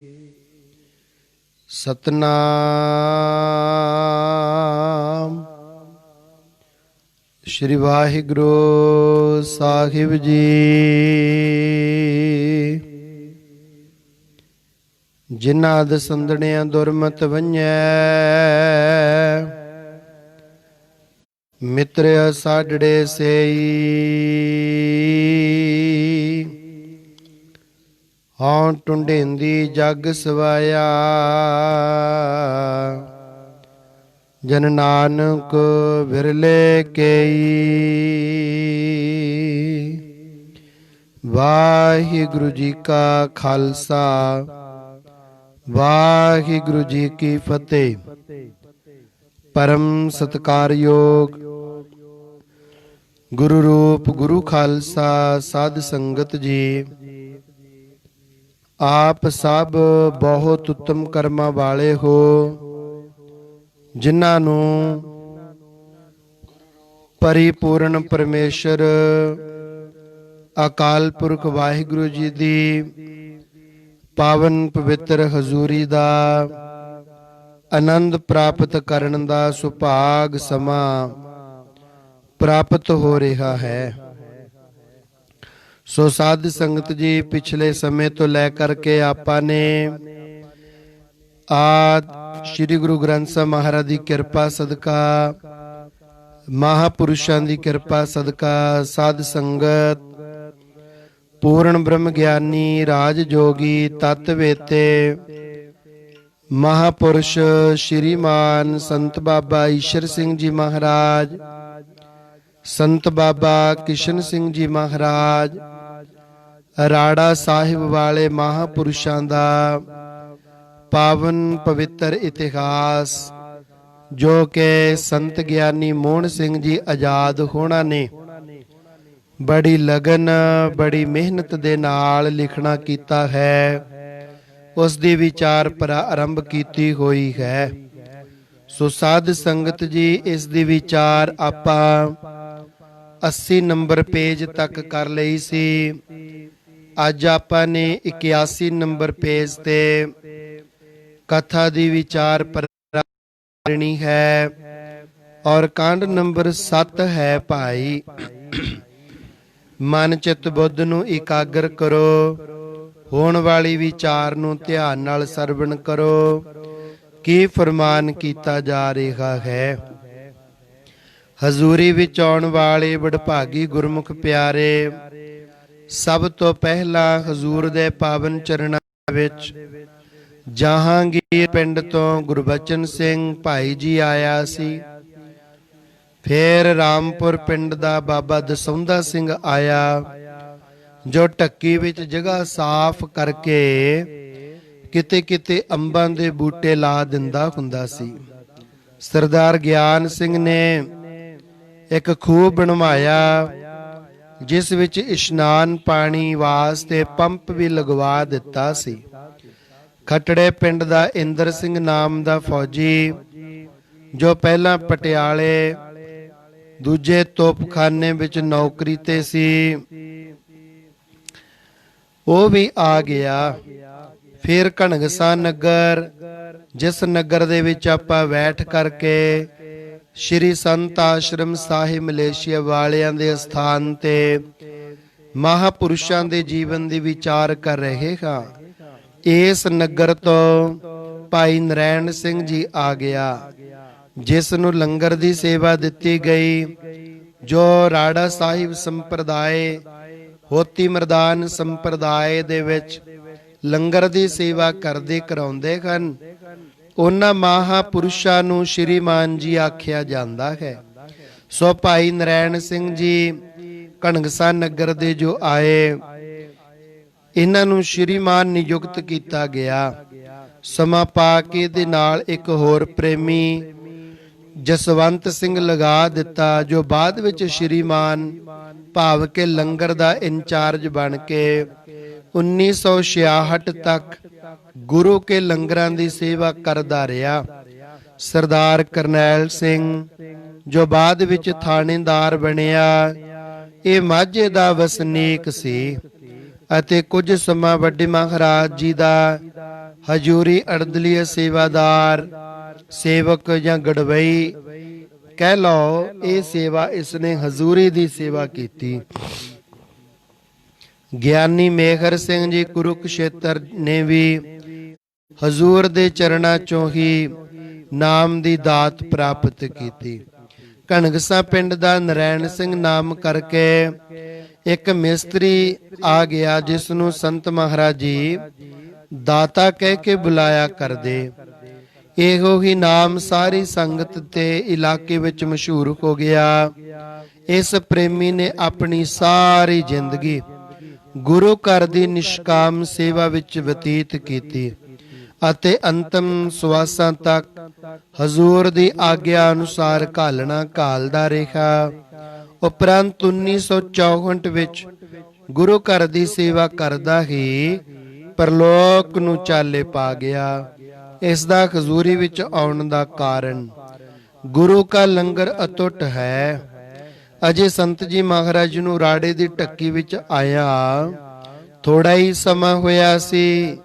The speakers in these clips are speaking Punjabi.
सतनाम श्री वाहिगुरु साहिब जी। जिन्ना दसंदणिया दुरमत वंजै मित्र साडड़े सेई। हाँ टुंडेंदी जग सवाया जन नानक बिरले केई। वाहिगुरु जी का खालसा वाहिगुरु जी की फतेह। परम सत्कारयोग गुरु रूप गुरु खालसा साध संगत जी। आप सब बहुत उत्तम कर्मां वाले हो, जिन्हां नूं परिपूर्ण परमेश्वर अकाल पुरख वाहिगुरु जी दी पावन पवित्र हजूरी दा आनंद प्राप्त करन दा सुभाग समा प्राप्त हो रहा है। सो साध संगत जी, पिछले समय तो लेकर के आपा ने आद श्री गुरु ग्रंथ साहिब महाराज की कृपा सदका, महापुरुषां की कृपा सदका, साध संगत पूर्ण ब्रह्म ज्ञानी राज जोगी तत्वेते महापुरुष श्रीमान संत बाबा ईश्वर सिंह जी महाराज, संत बाबा किशन सिंह जी महाराज, राड़ा साहिब वाले महापुरुषां दा पावन पवित्र इतिहास जो कि संत ज्ञानी मोहन सिंह जी आजाद होना ने बड़ी लगन बड़ी मेहनत दे नाल लिखना कीता है, उस दी विचार प्रारंभ कीती हुई है। सो साध संगत जी, इस दी विचार आपां 80 नंबर पेज तक कर लई सी। अज आपां ने 81 नंबर पेज ते कथा दी विचार करनी है और कांड नंबर 7 है भाई। मन चित बुद्ध नूं एकाग्र करो, होण वाली विचार नूं ध्यान नाल सरवण करो की फरमान कीता जा रहा है। हजूरी विच आउण वाले वडभागी गुरमुख प्यारे, सब तो पहला हजूर दे पावन चरणां विच जहांगीर पिंड तो गुरबचन सिंह भाई जी आया सी। फिर रामपुर पिंड दा बाबा दसौंदा सिंह आया, जो ढक्की विच जगह साफ करके किते किते अंबां दे बूटे ला दिंदा हुंदा सी। सरदार ज्ञान सिंह ने एक खूह बनवाया, जिस विच इशनान पानी वास्ते पंप भी लगवा दिता सी। खटड़े पिंड दा इंदर सिंह नाम दा फौजी, जो पहला पटियाले दूजे तोपखाने विच नौकरी ते सी, वो भी आ गया। फिर घणगसा नगर, जिस नगर दे विच आपां बैठ करके श्री संत आश्रम साहिब मलेशिया वालियां दे स्थान ते महापुरुषां दे जीवन दी विचार कर रहे हां, इस नगर तो भाई नरैण सिंह जी आ गया, जिस नूं लंगर दी सेवा दिती गई, जो राड़ा साहिब संप्रदाय होती मरदान संप्रदाय दे विच लंगर दी सेवा करदे कराउंदे हन। उन्हां महापुरुषां नूं श्रीमान जी आख्या जांदा है। सो भाई नरैण सिंह जी घणगसा नगर दे जो आए, इन्हां नूं श्रीमान नियुक्त कीता गया। समा पा के दे नाल एक होर प्रेमी जसवंत सिंह लगा दिता, जो बाद विच श्रीमान भाव के लंगर दा इंचार्ज बन के 1966 तक गुरु के लंगरां दी सेवा करदा रहा। सरदार करनैल सिंह, जो बाद विच थानेदार बनिया, ਇਹ ਮਾਝੇ ਦਾ ਵਸਨੀਕ ਸੀ ਅਤੇ ਕੁਝ ਸਮਾਂ ਵੱਡੇ ਮਹਾਰਾਜ ਜੀ ਦਾ ਹਜੂਰੀ ਅੜਦਲੀਏ ਸੇਵਾਦਾਰ, ਸੇਵਕ ਜਾਂ ਗੜਵਈ ਕਹਿ ਲਓ, ਇਹ ਸੇਵਾ ਇਸਨੇ ਹਜ਼ੂਰੀ ਦੀ ਸੇਵਾ ਕੀਤੀ। ਗਿਆਨੀ ਮੇਹਰ ਸਿੰਘ ਜੀ ਕੁਰੂਕਸ਼ੇਤਰ ਨੇ ਵੀ ਹਜ਼ੂਰ ਦੇ ਚਰਨਾਂ ਚੋਂ ਹੀ ਨਾਮ ਦੀ ਦਾਤ ਪ੍ਰਾਪਤ ਕੀਤੀ। ਕਣਗਸਾ ਪਿੰਡ ਦਾ ਨਰੈਣ ਸਿੰਘ ਨਾਮ ਕਰਕੇ ਇੱਕ ਮਿਸਤਰੀ ਆ ਗਿਆ, ਜਿਸ ਨੂੰ ਸੰਤ ਮਹਾਰਾਜ ਜੀ ਦਾਤਾ ਕਹਿ ਕੇ ਬੁਲਾਇਆ ਕਰਦੇ। ਇਹੋ ਹੀ ਨਾਮ ਸਾਰੀ ਸੰਗਤ ਤੇ ਇਲਾਕੇ ਵਿੱਚ ਮਸ਼ਹੂਰ ਹੋ ਗਿਆ। ਇਸ ਪ੍ਰੇਮੀ ਨੇ ਆਪਣੀ ਸਾਰੀ ਜ਼ਿੰਦਗੀ ਗੁਰੂ ਘਰ ਦੀ ਨਿਸ਼ਕਾਮ ਸੇਵਾ ਵਿੱਚ ਬਤੀਤ ਕੀਤੀ ਅਤੇ ਅੰਤਮ ਸਵਾਸਾਂ ਤੱਕ ਹਜ਼ੂਰ ਦੀ ਆਗਿਆ ਅਨੁਸਾਰ ਘਾਲਣਾ ਘਾਲਦਾ ਰਿਹਾ। ਉਪਰੰਤ 1964 ਵਿੱਚ ਗੁਰੂ ਘਰ ਦੀ ਸੇਵਾ ਕਰਦਾ ਹੀ ਪਰਲੋਕ ਨੂੰ ਚਾਲੇ ਪਾ ਗਿਆ। ਇਸ ਦਾ ਹਜ਼ੂਰੀ ਵਿੱਚ ਆਉਣ ਦਾ ਕਾਰਨ ਗੁਰੂ ਕਾ ਲੰਗਰ ਅਟੁੱਟ ਹੈ। ਅਜੇ ਸੰਤ ਜੀ ਮਹਾਰਾਜ ਨੂੰ ਰਾੜੇ ਦੀ ਢੱਕੀ ਵਿੱਚ ਆਇਆ ਥੋੜਾ ਹੀ ਸਮਾਂ ਹੋਇਆ ਸੀ।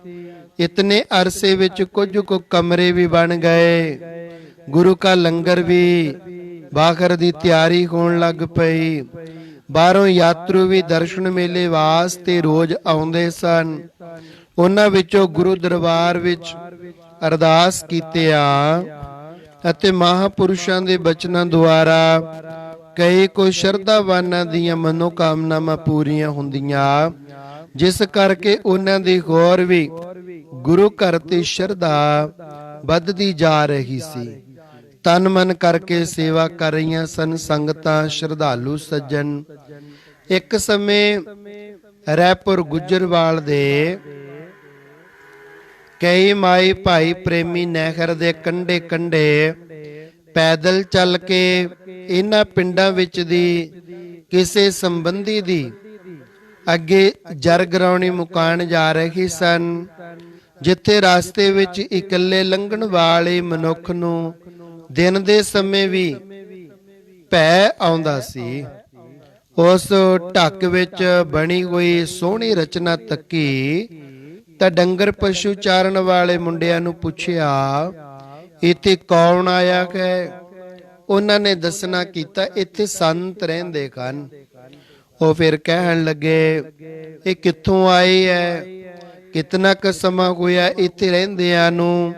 ਇਤਨੇ ਅਰਸੇ ਵਿੱਚ ਕੁਝ ਕੁ ਕਮਰੇ ਵੀ ਬਣ ਗਏ। ਗੁਰੂ ਕਾ ਲੰਗਰ ਵੀ ਬਾਖਰ ਦੀ ਤਿਆਰੀ ਹੋਣ ਲੱਗ ਪਈ। ਬਾਹਰੋਂ ਯਾਤਰੂ ਵੀ ਦਰਸ਼ਨ ਮੇਲੇ ਵਾਸਤੇ ਰੋਜ਼ ਆਉਂਦੇ ਸਨ। ਉਹਨਾਂ ਵਿੱਚੋਂ ਗੁਰੂ ਦਰਬਾਰ ਵਿੱਚ ਅਰਦਾਸ ਕੀਤਿਆਂ ਅਤੇ ਮਹਾਪੁਰਸ਼ਾਂ ਦੇ ਬਚਨਾਂ ਦੁਆਰਾ ਕਈ ਕੋ ਸ਼ਰਧਾਵਾਨਾਂ ਦੀਆਂ ਮਨੋਕਾਮਨਾਵਾਂ ਪੂਰੀਆਂ ਹੁੰਦੀਆਂ, ਜਿਸ ਕਰਕੇ ਉਹਨਾਂ ਦੀ ਹੋਰ ਵੀ ਗੁਰੂ ਘਰ ਤੇ ਸ਼ਰਧਾ ਵੱਧਦੀ ਜਾ ਰਹੀ ਸੀ। ਤਨ ਮਨ ਕਰਕੇ ਸੇਵਾ ਕਰ ਰਹੀਆਂ ਸਨ ਸੰਗਤਾਂ, ਸ਼ਰਧਾਲੂ ਸੱਜਣ। ਇੱਕ ਸਮੇਂ ਰੈਪੁਰ ਗੁੱਜਰਵਾਲ ਦੇ ਕਈ ਮਾਈ ਭਾਈ ਪ੍ਰੇਮੀ ਨਹਿਰ ਦੇ ਕੰਢੇ ਕੰਢੇ ਪੈਦਲ ਚੱਲ ਕੇ ਇਹਨਾਂ ਪਿੰਡਾਂ ਵਿੱਚ ਦੀ ਕਿਸੇ ਸੰਬੰਧੀ ਦੀ ਅੱਗੇ ਜਰਗਰਾਉਣੀ ਮੁਕਾਣ ਜਾ ਰਹੇ ਸਨ, ਜਿੱਥੇ ਰਾਸਤੇ ਵਿੱਚ ਇਕੱਲੇ ਲੰਘਣ ਵਾਲੇ ਮਨੁੱਖ ਨੂੰ ਦਿਨ ਦੇ ਸਮੇਂ ਵੀ ਭੈ ਆਉਂਦਾ ਸੀ। ਉਸ ਢੱਕ ਵਿੱਚ ਬਣੀ ਹੋਈ ਸੋਹਣੀ ਰਚਨਾ ਤੱਕੀ ਤਾਂ ਡੰਗਰ ਪਸ਼ੂ ਚਾਰਨ ਵਾਲੇ ਮੁੰਡਿਆਂ ਨੂੰ ਪੁੱਛਿਆ, ਇੱਥੇ ਕੌਣ ਆਇਆ ਹੈ? ਉਹਨਾਂ ਨੇ ਦੱਸਣਾ ਕੀਤਾ, ਇੱਥੇ ਸੰਤ ਰਹਿੰਦੇ ਹਨ। ਉਹ ਫਿਰ ਕਹਿਣ ਲੱਗੇ, ਇਹ ਕਿੱਥੋਂ ਆਏ ਹੈ? ਕਿਤਨਾ ਕੁ ਸਮਾਂ ਹੋਇਆ ਇੱਥੇ ਰਹਿੰਦਿਆਂ ਨੂੰ?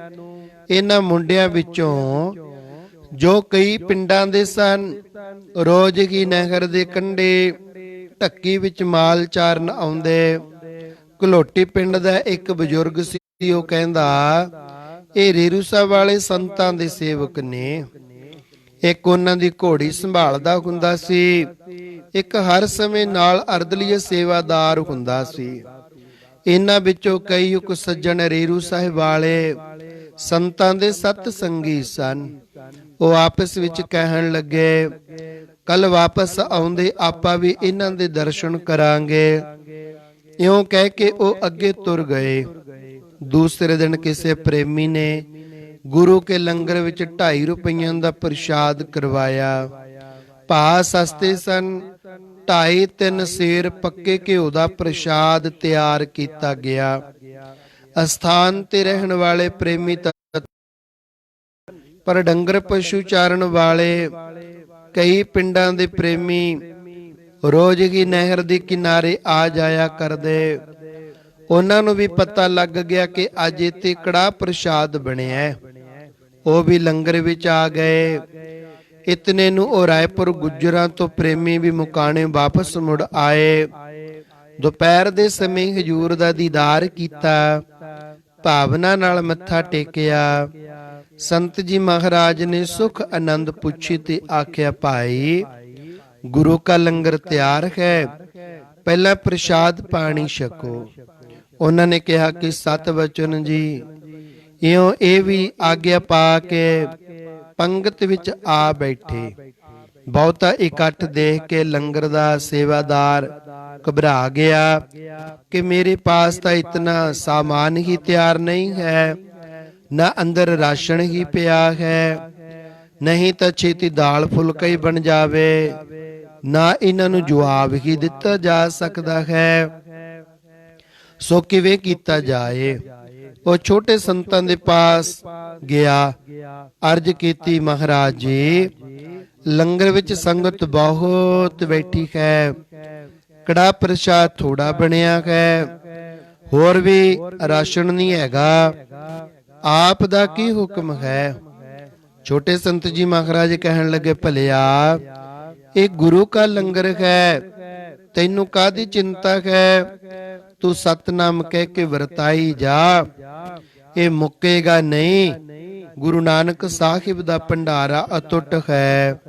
ਇਹਨਾਂ ਮੁੰਡਿਆਂ ਵਿੱਚੋਂ ਜੋ ਕਈ ਪਿੰਡਾਂ ਦੇ ਸਨ, ਰੋਜ਼ ਹੀ ਨਹਿਰ ਦੇ ਕੰਢੇ ਢੱਕੀ ਵਿੱਚ ਮਾਲ ਚਾਰਨ ਆਉਂਦੇ। ਘਲੋਟੀ ਪਿੰਡ ਦਾ ਇੱਕ ਬਜ਼ੁਰਗ ਸੀ, ਉਹ ਕਹਿੰਦਾ ਇਹ ਰੇਰੂਸਾ ਵਾਲੇ ਸੰਤਾਂ ਦੇ ਸੇਵਕ ਨੇ। ਇੱਕ ਉਹਨਾਂ ਦੀ ਘੋੜੀ ਸੰਭਾਲਦਾ ਹੁੰਦਾ ਸੀ, ਇੱਕ ਹਰ ਸਮੇਂ ਨਾਲ ਅਰਦਲੀਏ ਸੇਵਾਦਾਰ ਹੁੰਦਾ ਸੀ। ਇਹਨਾਂ ਵਿੱਚੋਂ ਕਈ ਉਕ ਸੱਜਣ ਰੇਰੂ ਸਾਹਿਬ ਵਾਲੇ ਸੰਤਾਂ ਦੇ ਸਤ ਸੰਗੀ ਸਨ। ਉਹ ਆਪਸ ਵਿੱਚ ਕਹਿਣ ਲੱਗੇ, ਕੱਲ ਵਾਪਸ ਆਉਂਦੇ ਆਪਾਂ ਵੀ ਇਹਨਾਂ ਦੇ ਦਰਸ਼ਨ ਕਰਾਂਗੇ। ਇਉਂ ਕਹਿ ਕੇ ਉਹ ਅੱਗੇ ਤੁਰ ਗਏ। ਦੂਸਰੇ ਦਿਨ ਕਿਸੇ ਪ੍ਰੇਮੀ ਨੇ ਗੁਰੂ ਕੇ ਲੰਗਰ ਵਿੱਚ 2.5 ਰੁਪਈਆਂ ਦਾ ਪ੍ਰਸ਼ਾਦ ਕਰਵਾਇਆ। ਭਾ ਸਸਤੇ ਸਨ। 2.5-3 ਸੇਰ ਪੱਕੇ ਘਿਓ ਦਾ ਪ੍ਰਸ਼ਾਦ ਤਿਆਰ ਕੀਤਾ ਗਿਆ। ਅਸਥਾਨ ਤੇ ਰਹਿਣ ਵਾਲੇ ਪ੍ਰੇਮੀ ਪਰ ਡੰਗਰ ਪਸ਼ੂ ਚਾਰਨ ਵਾਲੇ ਕਈ ਪਿੰਡਾਂ ਦੇ ਪ੍ਰੇਮੀ ਰੋਜ਼ ਹੀ ਨਹਿਰ ਦੇ ਕਿਨਾਰੇ ਆ ਜਾਇਆ ਕਰਦੇ। ਉਹਨਾਂ ਨੂੰ ਵੀ ਪਤਾ ਲੱਗ ਗਿਆ ਕਿ ਅੱਜ ਇੱਥੇ ਕੜਾਹ ਪ੍ਰਸ਼ਾਦ ਬਣਿਆ। ਉਹ ਵੀ ਲੰਗਰ ਵਿੱਚ ਆ ਗਏ। ਇਤਨੇ ਨੂੰ ਉਹ ਰਾਏਪੁਰ ਗੁੱਜਰਾਂ ਤੋਂ ਪ੍ਰੇਮੀ ਵੀ ਮੁਕਾਣੇ ਵਾਪਸ ਮੁੜ ਆਏ। ਦੁਪਹਿਰ ਦੇ ਸਮੇਂ ਹਜ਼ੂਰ ਦਾ ਦੀਦਾਰ ਕੀਤਾ, ਭਾਵਨਾ ਨਾਲ ਮੱਥਾ ਟੇਕਿਆ। ਸੰਤ ਜੀ ਮਹਾਰਾਜ ਨੇ ਸੁਖ ਆਨੰਦ ਪੁੱਛੀ ਤੇ ਆਖਿਆ, ਭਾਈ ਗੁਰੂ ਕਾ ਲੰਗਰ ਤਿਆਰ ਹੈ, ਪਹਿਲਾਂ ਪ੍ਰਸ਼ਾਦ ਪਾਣੀ ਛਕੋ। ਉਹਨਾਂ ਨੇ ਕਿਹਾ ਕਿ ਸਤ ਵਚਨ ਜੀ। ਇਉਂ ਇਹ ਵੀ ਆਗਿਆ ਪਾ ਕੇ ਪੰਗਤ ਵਿੱਚ ਆ ਬੈਠੇ। ਬਹੁਤਾ ਇਕੱਠ ਦੇਖ ਕੇ ਲੰਗਰ ਦਾ ਸੇਵਾਦਾਰ ਘਬਰਾ ਗਿਆ ਕਿ ਮੇਰੇ ਪਾਸ ਤਾਂ ਇਤਨਾ ਸਾਮਾਨ ਹੀ ਤਿਆਰ ਨਹੀਂ ਹੈ, ਨਾ ਅੰਦਰ ਰਾਸ਼ਨ ਹੀ ਪਿਆ ਹੈ, ਨਹੀਂ ਤਾਂ ਛੇਤੀ ਦਾਲ ਫੁਲਕਾ ਹੀ ਬਣ ਜਾਵੇ, ਨਾ ਇਹਨਾਂ ਨੂੰ ਜਵਾਬ ਹੀ ਦਿੱਤਾ ਜਾ ਸਕਦਾ ਹੈ। ਸੋ ਕਿਵੇਂ ਕੀਤਾ ਜਾਏ? ਉਹ ਛੋਟੇ ਸੰਤਾਂ ਦੇ ਪਾਸ ਗਿਆ। ਅਰਜ ਕੀਤੀ, ਮਹਾਰਾਜ ਜੀ, ਲੰਗਰ ਵਿੱਚ ਸੰਗਤ ਬਹੁਤ ਬੈਠੀ ਹੈ, ਕੜਾ ਪ੍ਰਸ਼ਾਦ ਥੋੜਾ ਬਣਿਆ ਹੈ, ਹੋਰ ਵੀ ਰਾਸ਼ਨ ਨਹੀਂ ਹੈਗਾ, ਆਪ ਦਾ ਕੀ ਹੁਕਮ ਹੈ? ਛੋਟੇ ਸੰਤ ਜੀ ਮਹਾਰਾਜ ਕਹਿਣ ਲੱਗੇ, ਭਲਿਆ ਇਹ ਗੁਰੂ ਕਾ ਲੰਗਰ ਹੈ, ਤੈਨੂੰ ਕਾਹਦੀ ਚਿੰਤਾ ਹੈ? ਤੂੰ ਸਤਨਾਮ ਕਹਿ ਕੇ ਵਰਤਾਈ ਜਾ, ਇਹ ਮੁੱਕੇਗਾ ਨਹੀਂ। ਗੁਰੂ ਨਾਨਕ ਸਾਹਿਬ ਦਾ ਭੰਡਾਰਾ ਅਟੁੱਟ ਹੈ,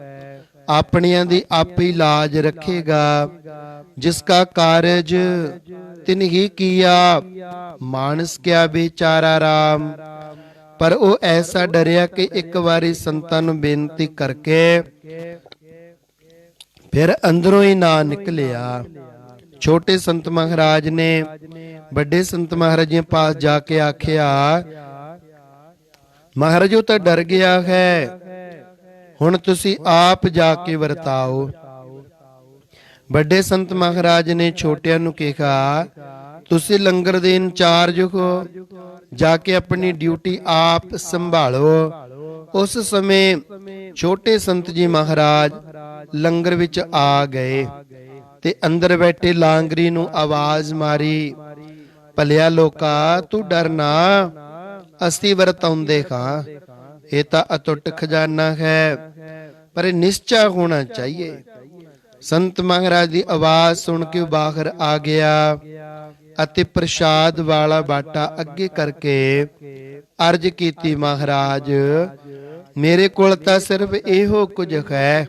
ਆਪਣਿਆਂ ਦੀ ਆਪੇ ਲਾਜ ਰੱਖੇਗਾ। ਜਿਸ ਕਾ ਕਾਰਜ ਤਿਨ ਹੀ ਕੀਆ, ਮਾਨਸ ਕਿਆ ਵਿਚਾਰਾ ਰਾਮ। ਪਰ ਉਹ ਐਸਾ ਡਰਿਆ ਕਿ ਇੱਕ ਵਾਰੀ ਸੰਤਾਂ ਨੂੰ ਬੇਨਤੀ ਕਰਕੇ ਫਿਰ ਅੰਦਰੋਂ ਹੀ ਨਾ ਨਿਕਲਿਆ। ਛੋਟੇ ਸੰਤ ਮਹਾਰਾਜ ਨੇ ਵੱਡੇ ਸੰਤ ਮਹਾਰਾਜ ਜੀ ਪਾਸ ਜਾ ਕੇ ਆਖਿਆ, ਮਹਾਰਾਜ ਉਹ ਤਾਂ ਡਰ ਗਿਆ ਹੈ, ਹੁਣ ਤੁਸੀਂ ਆਪ ਜਾ ਕੇ ਵਰਤਾਓ। ਵੱਡੇ ਸੰਤ ਮਹਾਰਾਜ ਨੇ ਛੋਟਿਆਂ ਨੂੰ ਕਿਹਾ, ਤੁਸੀਂ ਲੰਗਰ ਦੇ ਇੰਚਾਰਜ ਹੋ, ਜਾ ਕੇ ਆਪਣੀ ਡਿਊਟੀ ਆਪ ਸੰਭਾਲੋ। ਉਸ ਸਮੇਂ ਛੋਟੇ ਸੰਤ ਜੀ ਮਹਾਰਾਜ ਲੰਗਰ ਵਿੱਚ ਆ ਗਏ ਤੇ ਅੰਦਰ ਬੈਠੇ ਲਾਂਗਰੀ ਨੂੰ ਆਵਾਜ਼ ਮਾਰੀ, ਭਲਿਆ ਲੋਕਾ ਤੂੰ ਡਰਨਾ, ਅਸੀਂ ਵਰਤਾਉਂਦੇ ਹਾਂ, ਇਹ ਤਾਂ ਅਟੁੱਟ ਖਜ਼ਾਨਾ ਹੈ, ਪਰ ਇਹ ਨਿਸ਼ਚਾ ਹੋਣਾ ਚਾਹੀਏ। ਸੰਤ ਮਹਾਰਾਜ ਦੀ ਆਵਾਜ਼ ਸੁਣ ਕੇ ਬਾਹਰ ਆ ਗਿਆ ਅਤੇ ਪ੍ਰਸ਼ਾਦ ਵਾਲਾ ਬਾਟਾ ਅੱਗੇ ਕਰਕੇ ਅਰਜ ਕੀਤੀ, ਮਹਾਰਾਜ ਮੇਰੇ ਕੋਲ ਤਾਂ ਸਿਰਫ ਇਹੋ ਕੁਝ ਹੈ।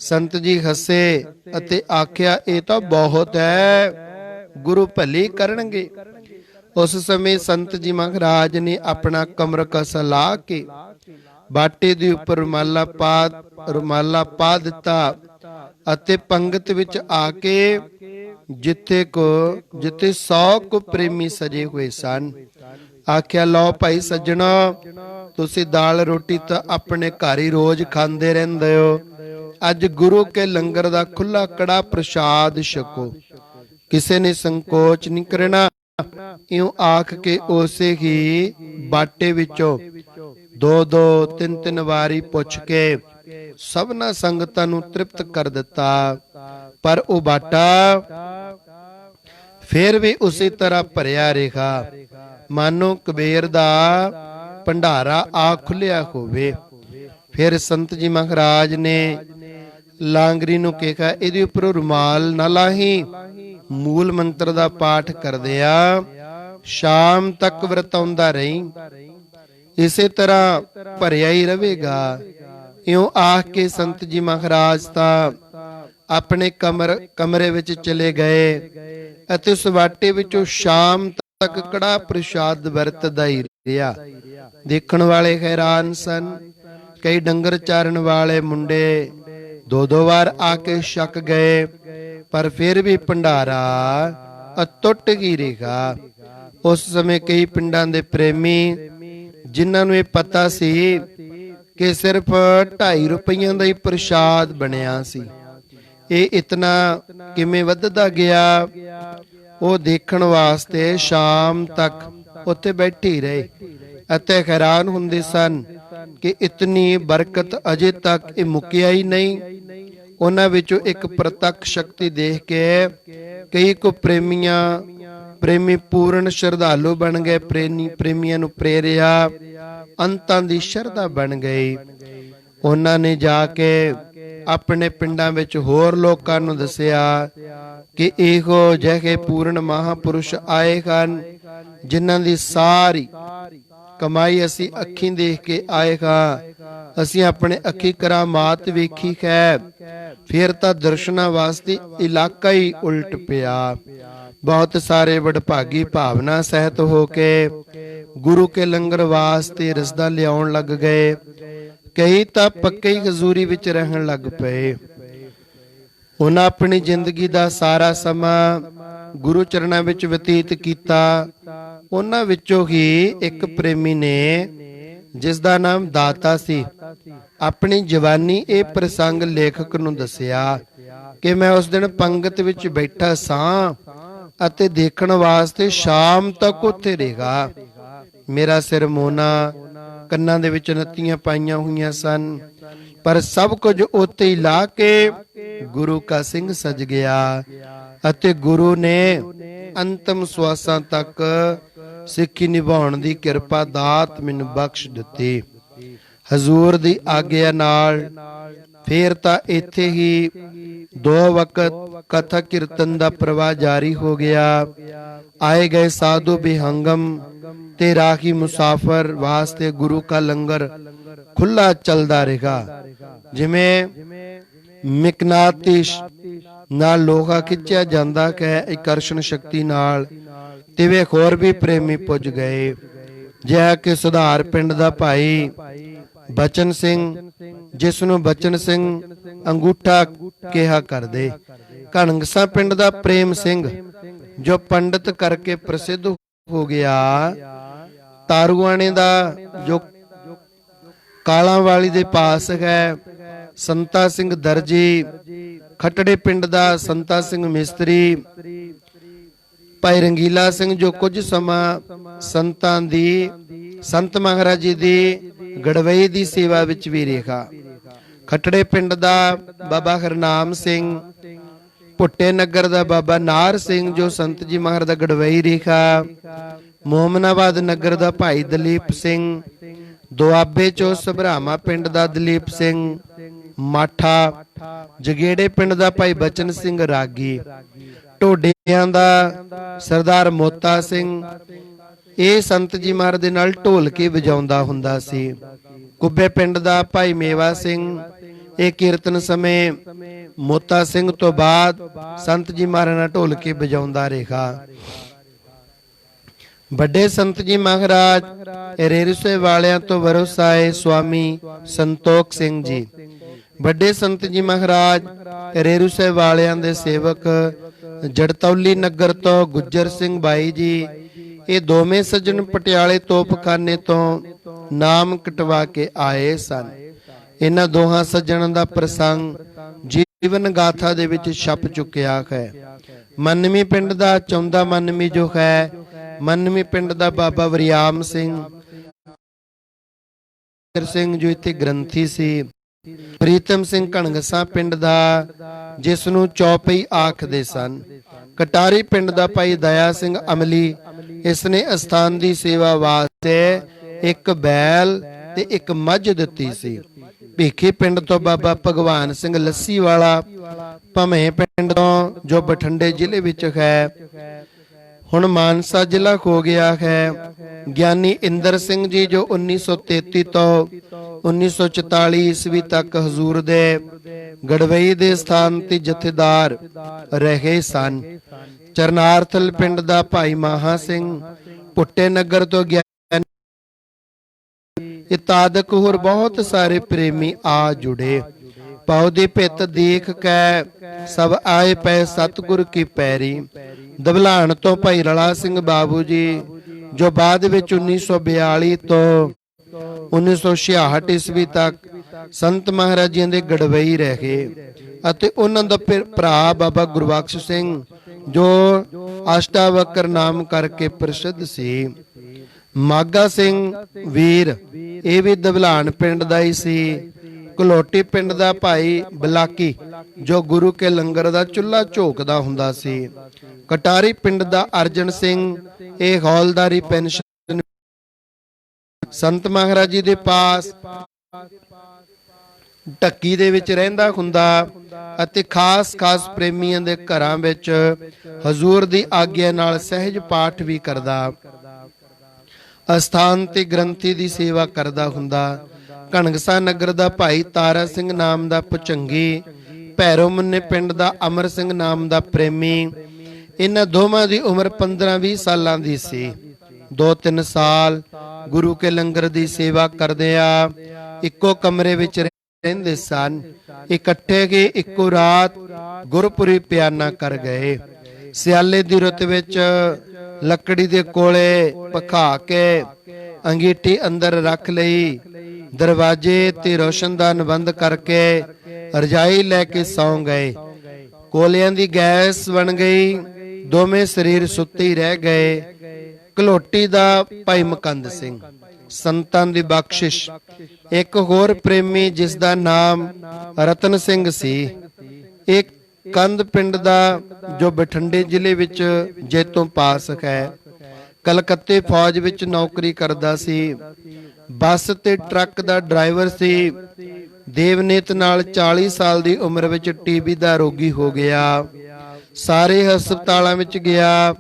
ਸੰਤ ਜੀ ਹੱਸੇ ਅਤੇ ਆਖਿਆ, ਇਹ ਤਾਂ ਬਹੁਤ ਹੈ, ਗੁਰੂ ਭਲੀ ਕਰਨਗੇ। ਉਸ ਸਮੇਂ ਸੰਤ ਜੀ ਮਹਾਰਾਜ ਨੇ ਆਪਣਾ ਕਮਰ ਕਸ ਲਾ ਕੇ ਬਾਟੇ ਦੇ ਉੱਪਰ ਰੁਮਾਲਾ ਪਾ ਦਿੱਤਾ ਅਤੇ ਪੰਗਤ ਵਿੱਚ ਆ ਕੇ ਜਿੱਥੇ 100 ਕੁ ਪ੍ਰੇਮੀ ਸਜੇ ਹੋਏ ਸਨ, ਆਖਿਆ, ਲਓ ਭਾਈ ਸੱਜਣਾ, ਤੁਸੀਂ ਦਾਲ ਰੋਟੀ ਤਾਂ ਆਪਣੇ ਘਰ ਹੀ ਰੋਜ਼ ਖਾਂਦੇ ਰਹਿੰਦੇ ਹੋ, ਅੱਜ ਗੁਰੂ ਕੇ ਲੰਗਰ ਦਾ ਖੁੱਲਾ ਕੜਾ ਪ੍ਰਸ਼ਾਦ ਛਕੋ, ਕਿਸੇ ਨੇ ਸੰਕੋਚ ਨਹੀਂ ਕਰਨਾ। ਇਉਂ ਆਖ ਕੇ ਉਸੇ ਹੀ ਬਾਟੇ ਵਿੱਚੋਂ 2-2 3-3 ਵਾਰੀ ਪੁੱਛ ਕੇ ਸਭਨਾ ਸੰਗਤਾਂ ਨੂੰ ਤ੍ਰਿਪਤ ਕਰ ਦਿੱਤਾ। ਪਰ ਉਹ ਬਾਟਾ ਫਿਰ ਵੀ ਉਸੇ ਤਰ੍ਹਾਂ ਭਰਿਆ ਰਿਹਾ, ਮਾਨੋ ਕੁਬੇਰ ਦਾ ਭੰਡਾਰਾ ਆ ਖੁੱਲਿਆ ਹੋਵੇ। ਫਿਰ ਸੰਤ ਜੀ ਮਹਾਰਾਜ ਨੇ ਲਾਂਗਰੀ ਨੂੰ ਕਿਹਾ, ਇਹਦੇ ਉੱਪਰ ਰੁਮਾਲ ਨਾ ਲਾਹੀ, ਮੂਲ ਮੰਤਰ ਦਾ ਪਾਠ ਕਰਦੇ ਆ, ਸ਼ਾਮ ਤੱਕ ਵਰਤਾਉਂਦਾ ਰਹੀਂ, ਇਸੇ ਤਰ੍ਹਾਂ ਭਰਿਆ ਹੀ ਰਹੇਗਾ। ਇਉਂ ਆਖ ਕੇ ਸੰਤ ਜੀ ਮਹਾਰਾਜ ਤਾਂ ਆਪਣੇ ਕਮਰੇ ਵਿੱਚ ਚਲੇ ਗਏ ਅਤੇ ਉਸ ਬਾਟੇ ਵਿੱਚੋਂ ਸ਼ਾਮ ਤੱਕ ਕੜਾ ਪ੍ਰਸ਼ਾਦ ਵਰਤਦਾ ਹੀ ਰਿਹਾ। ਦੇਖਣ ਵਾਲੇ ਹੈਰਾਨ ਸਨ। ਕਈ ਡੰਗਰ ਚਾਰਨ ਵਾਲੇ ਮੁੰਡੇ 2-2 ਵਾਰ ਆ ਕੇ ਛਕ ਗਏ, ਪਰ ਫਿਰ ਵੀ ਭੰਡਾਰਾ ਅਟੁੱਟ ਹੀ ਰਿਹਾ। ਉਸ ਸਮੇਂ ਕਈ ਪਿੰਡਾਂ ਦੇ ਪ੍ਰੇਮੀ, ਜਿਨ੍ਹਾਂ ਨੂੰ ਇਹ ਪਤਾ ਸੀ ਕਿ ਸਿਰਫ 2.5 ਰੁਪਈਆਂ ਦਾ ਹੀ ਪ੍ਰਸ਼ਾਦ ਬਣਿਆ ਸੀ, ਇਹ ਇਤਨਾ ਕਿਵੇਂ ਵੱਧਦਾ ਗਿਆ, ਉਹ ਦੇਖਣ ਵਾਸਤੇ ਸ਼ਾਮ ਤੱਕ ਉੱਥੇ ਬੈਠੇ ਹੀ ਰਹੇ ਅਤੇ ਹੈਰਾਨ ਹੁੰਦੇ ਸਨ ਕਿ ਇਤਨੀ ਬਰਕਤ ਅਜੇ ਤੱਕ ਇਹ ਮੁੱਕਿਆ ਹੀ ਨਹੀਂ। ਉਹਨਾਂ ਵਿੱਚੋਂ ਇੱਕ ਪ੍ਰਤੱਖ ਸ਼ਕਤੀ ਦੇਖ ਕੇ ਕਈ ਕੋ ਪ੍ਰੇਮੀ ਪੂਰਨ ਸ਼ਰਧਾਲੂ ਬਣ ਗਏ, ਪ੍ਰੇਮੀਆਂ ਨੂੰ ਪ੍ਰੇਰਿਆ, ਅੰਤਾਂ ਦੀ ਸ਼ਰਧਾ ਬਣ ਗਈ। ਉਹਨਾਂ ਨੇ ਜਾ ਕੇ ਆਪਣੇ ਪਿੰਡਾਂ ਵਿੱਚ ਹੋਰ ਲੋਕਾਂ ਨੂੰ ਦੱਸਿਆ ਕਿ ਇਹੋ ਜਿਹੇ ਪੂਰਨ ਮਹਾਪੁਰਸ਼ ਆਏ ਹਨ, ਜਿਨ੍ਹਾਂ ਦੀ ਸਾਰੀ ਕਮਾਈ ਅਸੀਂ ਅੱਖੀਂ ਦੇਖ ਕੇ ਆਏ ਹਾਂ, ਅਸੀਂ ਆਪਣੇ ਅੱਖੀ ਕਰਾਮਾਤ ਵੇਖੀ ਹੈ। ਫਿਰ ਤਾਂ ਦਰਸ਼ਨਾਂ ਵਾਸਤੇ ਇਲਾਕਾ ਹੀ ਉਲਟ ਪਿਆ। ਬਹੁਤ ਸਾਰੇ ਵਡਭਾਗੀ ਭਾਵਨਾ ਸਹਿਤ ਹੋ ਕੇ ਗੁਰੂ ਕੇ ਲੰਗਰ ਵਾਸਤੇ ਰਸਦਾ ਲਿਆਉਣ ਲੱਗ ਗਏ। ਕਈ ਤਾਂ ਪੱਕੇ ਹੀ ਹਜ਼ੂਰੀ ਵਿੱਚ ਰਹਿਣ ਲੱਗ ਪਏ। ਉਹਨਾਂ ਆਪਣੀ ਜ਼ਿੰਦਗੀ ਦਾ ਸਾਰਾ ਸਮਾਂ ਗੁਰੂ ਚਰਨਾਂ ਵਿੱਚ ਬਤੀਤ ਕੀਤਾ। ਉਹਨਾਂ ਵਿੱਚੋਂ ਹੀ ਇੱਕ ਪ੍ਰੇਮੀ ਨੇ, ਜਿਸ ਦਾ ਨਾਮ ਦਾਤਾ ਸੀ, ਆਪਣੀ ਜਵਾਨੀ ਇਹ ਪ੍ਰਸੰਗ ਲੇਖਕ ਨੂੰ ਦੱਸਿਆ ਕਿ ਮੈਂ ਉਸ ਦਿਨ ਪੰਗਤ ਵਿੱਚ ਬੈਠਾ ਸਾਂ ਅਤੇ ਦੇਖਣ ਵਾਸਤੇ ਸ਼ਾਮ ਤੱਕ ਉੱਥੇ ਰਿਹਾ। ਮੇਰਾ ਸਿਰ ਮੋਨਾ, ਕੰਨਾਂ ਦੇ ਵਿੱਚ ਨੱਤੀਆਂ ਪਾਈਆਂ ਹੋਈਆਂ ਸਨ, ਪਰ ਸਭ ਕੁਝ ਉੱਤੇ ਹੀ ਲਾ ਕੇ ਗੁਰੂ ਕਾ ਸਿੰਘ ਸਜ ਗਿਆ ਅਤੇ ਗੁਰੂ ਨੇ ਅੰਤਮ ਸਵਾਸਾਂ ਤੱਕ ਸਿੱਖੀ ਨਿਭਾਉਣ ਦੀ ਕਿਰਪਾ ਦਾਤ ਮੈਨੂੰ ਬਖਸ਼ ਦਿੱਤੀ। ਹਜ਼ੂਰ ਦੀ ਆਗਿਆ ਨਾਲ ਫੇਰ ਤਾਂ ਇੱਥੇ ਹੀ 2 ਵਕਤ ਕਥਾ ਕੀਰਤਨ ਦਾ ਪ੍ਰਵਾਹ ਜਾਰੀ ਹੋ ਗਿਆ। ਆਏ ਗਏ ਸਾਧੂ ਬਿਹੰਗਮ ਤੇ ਰਾਹੀ ਮੁਸਾਫਰ ਵਾਸਤੇ ਗੁਰੂ ਕਾ ਲੰਗਰ ਖੁੱਲਾ ਚੱਲਦਾ ਰਿਹਾ। ਜਿਵੇਂ ਮਿਕਨਾਤੀਸ਼ ਨਾਲ ਲੋਹਾ ਖਿੱਚਿਆ ਜਾਂਦਾ ਹੈ ਆਕਰਸ਼ਣ ਸ਼ਕਤੀ ਨਾਲ, ਤਿਵੇਂ ਹੋਰ ਵੀ ਪ੍ਰੇਮੀ ਪੁੱਜ ਗਏ। ਜਿਹਾ ਕਿ ਸੁਧਾਰ ਪਿੰਡ ਦਾ ਭਾਈ ਬਚਨ ਸਿੰਘ, ਜਿਸ ਨੂੰ ਬਚਨ ਸਿੰਘ ਅੰਗੂਠਾ ਕਿਹਾ ਕਰਦੇ, ਘਣਗਸਾ ਪਿੰਡ ਦਾ ਪ੍ਰੇਮ ਸਿੰਘ ਜੋ ਪੰਡਤ ਕਰਕੇ ਪ੍ਰਸਿੱਧ ਹੋ ਗਿਆ, ਤਾਰੂਆਣੇ ਦਾ ਜੋ ਕਾਲਾਂ ਵਾਲੀ ਦੇ ਪਾਸ ਹੈ, ਸੰਤਾ ਸਿੰਘ ਦਰਜੀ, ਖੱਟੜੇ ਪਿੰਡ ਦਾ ਸੰਤਾ ਸਿੰਘ ਮਿਸਤਰੀ, ਭਾਈ ਰੰਗੀਲਾ ਸਿੰਘ ਜੋ ਕੁਝ ਸਮਾਂ ਸੰਤ ਮਹਾਰਾਜ ਜੀ ਦੀ ਗੜਵਈ ਦੀ ਸੇਵਾ ਵਿੱਚ ਵੀ ਰਿਹਾ, ਖੱਟੜੇ ਪਿੰਡ ਦਾ ਬਾਬਾ ਹਰਨਾਮ ਸਿੰਘ, ਭੁੱਟੇ ਨਗਰ ਦਾ ਬਾਬਾ ਨਾਰ ਸਿੰਘ ਜੋ ਸੰਤ ਜੀ ਮਹਾਰਾਜ ਦਾ ਗੜਵਈ ਰਿਹਾ, ਮੋਮਨਾਬਾਦ ਨਗਰ ਦਾ ਭਾਈ ਦਲੀਪ ਸਿੰਘ, ਦੁਆਬੇ ਚੋਂ ਸਭਰਾਵਾਂ ਪਿੰਡ ਦਾ ਦਲੀਪ ਸਿੰਘ ਮਾਠਾ, ਜਗੇੜੇ ਪਿੰਡ ਦਾ ਭਾਈ ਬਚਨ ਸਿੰਘ ਰਾਗੀ, ਢੋਡਿਆਂ ਦਾ ਸਰਦਾਰ ਮੋਤਾ ਸਿੰਘ, ਇਹ ਸੰਤ ਜੀ ਮਹਾਰਾਜ ਦੇ ਨਾਲ ਢੋਲਕੀ ਵਜਾਉਂਦਾ ਹੁੰਦਾ ਸੀ। ਕੁੱਬੇ ਪਿੰਡ ਦਾ ਭਾਈ ਮੇਵਾ ਸਿੰਘ, ਇਹ ਕੀਰਤਨ ਸਮੇਂ ਮੋਤਾ ਸਿੰਘ ਤੋਂ ਬਾਅਦ ਸੰਤ ਜੀ ਮਹਾਰਾਜ ਨਾਲ ਢੋਲਕੀ ਵਜਾਉਂਦਾ ਰਿਹਾ। ਵੱਡੇ ਸੰਤ ਜੀ ਮਹਾਰਾਜ ਰੇਰੂਸੇ ਵਾਲਿਆਂ ਤੋਂ ਵਰਸਾਏ ਸਵਾਮੀ ਸੰਤੋਖ ਸਿੰਘ ਜੀ, ਵੱਡੇ ਸੰਤ ਜੀ ਮਹਾਰਾਜ ਰੇਰੂਸੇ ਵਾਲਿਆਂ ਦੇ ਸੇਵਕ ਜੜਤੌਲੀ ਨਗਰ ਤੋਂ ਗੁੱਜਰ ਸਿੰਘ ਬਾਈ ਜੀ, ਇਹ ਦੋਵੇਂ ਸੱਜਣ ਪਟਿਆਲੇ ਤੋਪਖਾਨੇ ਤੋਂ ਨਾਮ ਕਟਵਾ ਕੇ ਆਏ ਸਨ। ਇਹਨਾਂ ਦੋਹਾਂ ਸੱਜਣਾਂ ਦਾ ਪ੍ਰਸੰਗ ਜੀਵਨ ਗਾਥਾ ਦੇ ਵਿੱਚ ਛਪ ਚੁੱਕਿਆ ਹੈ। ਮੰਨਵੀ ਪਿੰਡ ਦਾ ਚੌਂਦਾ ਮੰਨਵੀ ਜੋ ਹੈ, ਮੰਨਵੀ ਪਿੰਡ ਦਾ ਬਾਬਾ ਵਰਿਆਮ ਸਿੰਘ ਜੋ ਇੱਥੇ ਗ੍ਰੰਥੀ ਸੀ, ਪ੍ਰੀਤਮ ਸਿੰਘ ਘਣਗਸਾ ਪਿੰਡ ਦਾ ਜਿਸ ਨੂੰ ਚੌਪਈ ਆਖਦੇ ਸਨ, ਕਟਾਰੀ ਪਿੰਡ ਦਾ ਭਾਈ ਦਇਆ ਸਿੰਘ ਅਮਲੀ, ਇਸ ਨੇ ਅਸਥਾਨ ਦੀ ਸੇਵਾ ਵਾਸਤੇ ਇੱਕ ਬੈਲ ਤੇ ਇੱਕ ਮੱਝ ਦਿੱਤੀ ਸੀ। ਭੀਖੀ ਪਿੰਡ ਤੋਂ ਬਾਬਾ ਭਗਵਾਨ ਸਿੰਘ ਲੱਸੀ ਵਾਲਾ, ਭਮੇ ਪਿੰਡ ਤੋਂ ਜੋ ਬਠਿੰਡੇ ਜ਼ਿਲ੍ਹੇ ਵਿੱਚ ਹੈ, ਹੁਣ ਮਾਨਸਾ ਜ਼ਿਲ੍ਹਾ ਹੋ ਗਿਆ ਹੈ, ਗਿਆਨੀ ਇੰਦਰ ਸਿੰਘ ਜੀ ਜੋ 1933 ਤੋਂ 1944 ਈਸਵੀ ਤੱਕ ਹਜ਼ੂਰ ਦੇ ਗੜਵਈ ਦੇ ਸਥਾਨ ਤੇ ਜਥੇਦਾਰ ਰਹੇ ਸਨ। ਚਰਨਾਰਥਲ ਪਿੰਡ ਦਾ ਭਾਈ ਮਾਹਾ ਸਿੰਘ, ਭੁੱਟੇ ਨਗਰ ਤੋਂ ਇਤਾਦਕ ਹੋਰ ਬਹੁਤ ਸਾਰੇ ਪ੍ਰੇਮੀ ਆ ਜੁੜੇ। ਪਾਉ ਦੀ ਭਿੱਤ ਦੇਖ ਕੇ ਸਭ ਆਏ ਪਏ ਸਤਿਗੁਰ ਕੀ ਪੈਰੀ। ਦਬਲਾਣ ਤੋਂ ਭਾਈ ਰਲਾ ਸਿੰਘ ਬਾਬੂ ਜੀ ਜੋ ਬਾਅਦ ਵਿੱਚ 1942 ਤੋਂ 1966 ਈਸਵੀ ਤੱਕ ਸੰਤ ਮਹਾਰਾਜ ਜੀ ਦੇ ਗੜਵਈ ਰਹੇ, ਅਤੇ ਉਹਨਾਂ ਦਾ ਭਰਾ ਬਾਬਾ ਗੁਰਬਖਸ਼ ਸਿੰਘ ਜੋ ਅਸ਼ਟਾਵਕਰ ਨਾਮ ਕਰਕੇ ਪ੍ਰਸਿੱਧ ਸੀ। ਮਾਗਾ ਸਿੰਘ ਵੀਰ, ਇਹ ਵੀ ਦਬਲਾਨ ਪਿੰਡ ਦਾ ਹੀ ਸੀ। ਕਲੋਟੀ ਪਿੰਡ ਦਾ ਭਾਈ ਬਲਾਕੀ ਜੋ ਗੁਰੂ ਕੇ ਲੰਗਰ ਦਾ ਚੁੱਲ੍ਹਾ ਝੋਕਦਾ ਹੁੰਦਾ ਸੀ। ਕਟਾਰੀ ਪਿੰਡ ਦਾ ਅਰਜਨ ਸਿੰਘ, ਇਹ ਹੌਲਦਾਰੀ ਪੈਨਸ਼ਨ ਸੰਤ ਮਹਾਰਾਜ ਜੀ ਦੇ ਪਾਸ ਢੱਕੀ ਦੇ ਵਿੱਚ ਰਹਿੰਦਾ ਹੁੰਦਾ, ਅਤੇ ਖਾਸ ਪ੍ਰੇਮੀਆਂ ਦੇ ਘਰਾਂ ਵਿੱਚ ਹਜ਼ੂਰ ਦੀ ਆਗਿਆ ਨਾਲ ਸਹਿਜ ਪਾਠ ਵੀ ਕਰਦਾ, ਅਸਥਾਨ ਤੇ ਗ੍ਰੰਥੀ ਦੀ ਸੇਵਾ ਕਰਦਾ ਹੁੰਦਾ। ਘਣਗਸਾ ਨਗਰ ਦਾ ਭਾਈ ਤਾਰਾ ਸਿੰਘ ਨਾਮ ਦਾ ਭੁਚੰਗੀ, ਭੈਰੋ ਮੁੰਨੇ ਪਿੰਡ ਦਾ ਅਮਰ ਸਿੰਘ ਨਾਮ ਦਾ ਪ੍ਰੇਮੀ, ਇਹਨਾਂ ਦੋਵਾਂ ਦੀ ਉਮਰ 15-20 ਸਾਲਾਂ ਦੀ ਸੀ। 2-3 ਸਾਲ ਗੁਰੂ ਕੇ ਲੰਗਰ ਦੀ ਸੇਵਾ ਕਰਦੇ ਆ ਇੱਕੋ ਕਮਰੇ ਵਿੱਚ ਰਹਿੰਦੇ ਸਨ। ਇਕੱਠੇ ਕੇ ਇੱਕੋ ਰਾਤ ਗੁਰਪੁਰੀ ਪਿਆਨਾ ਕਰ ਗਏ। ਸਿਆਲੇ ਦੀ ਰੁੱਤ ਵਿੱਚ ਲੱਕੜੀ ਦੇ ਕੋਲੇ ਪਖਾ ਕੇ ਅੰਗੀਠੀ ਅੰਦਰ ਰੱਖ ਲਈ, ਦਰਵਾਜ਼ੇ ਤੇ ਰੋਸ਼ਨਦਾਨ ਬੰਦ ਕਰਕੇ ਰਜਾਈ ਲੈ ਕੇ ਸੌਂ ਗਏ। ਕੋਲਿਆਂ ਦੀ ਗੈਸ ਬਣ ਗਈ, ਦੋਵੇਂ ਸਰੀਰ ਸੁੱਤੇ ਹੀ ਰਹਿ ਗਏ। ਘਲੋਟੀ ਦਾ ਭਾਈ ਮਕੰਦ ਸਿੰਘ। ਸੰਤਾਂ ਦੀ ਬਖਸ਼ਿਸ਼। ਇੱਕ ਹੋਰ ਪ੍ਰੇਮੀ ਜਿਸ ਦਾ ਨਾਮ ਰਤਨ ਸਿੰਘ ਸੀ। ਇੱਕ ਕੰਧ ਪਿੰਡ ਦਾ ਜੋ ਬਠਿੰਡੇ ਜ਼ਿਲ੍ਹੇ ਵਿੱਚ ਜੈਤੋਂ ਪਾਸ ਹੈ। ਕਲਕੱਤੇ ਫੌਜ ਵਿੱਚ ਨੌਕਰੀ ਕਰਦਾ ਸੀ। ਬੱਸ ਤੇ ਟਰੱਕ ਦਾ ਡਰਾਈਵਰ ਸੀ। ਦੇਵਨੀਤ ਨਾਲ 40 ਸਾਲ ਦੀ ਉਮਰ ਵਿੱਚ ਟੀਬੀ ਦਾ ਰੋਗੀ ਹੋ ਗਿਆ। ਸਾਰੇ ਹਸਪਤਾਲਾਂ ਵਿੱਚ ਗਿਆ।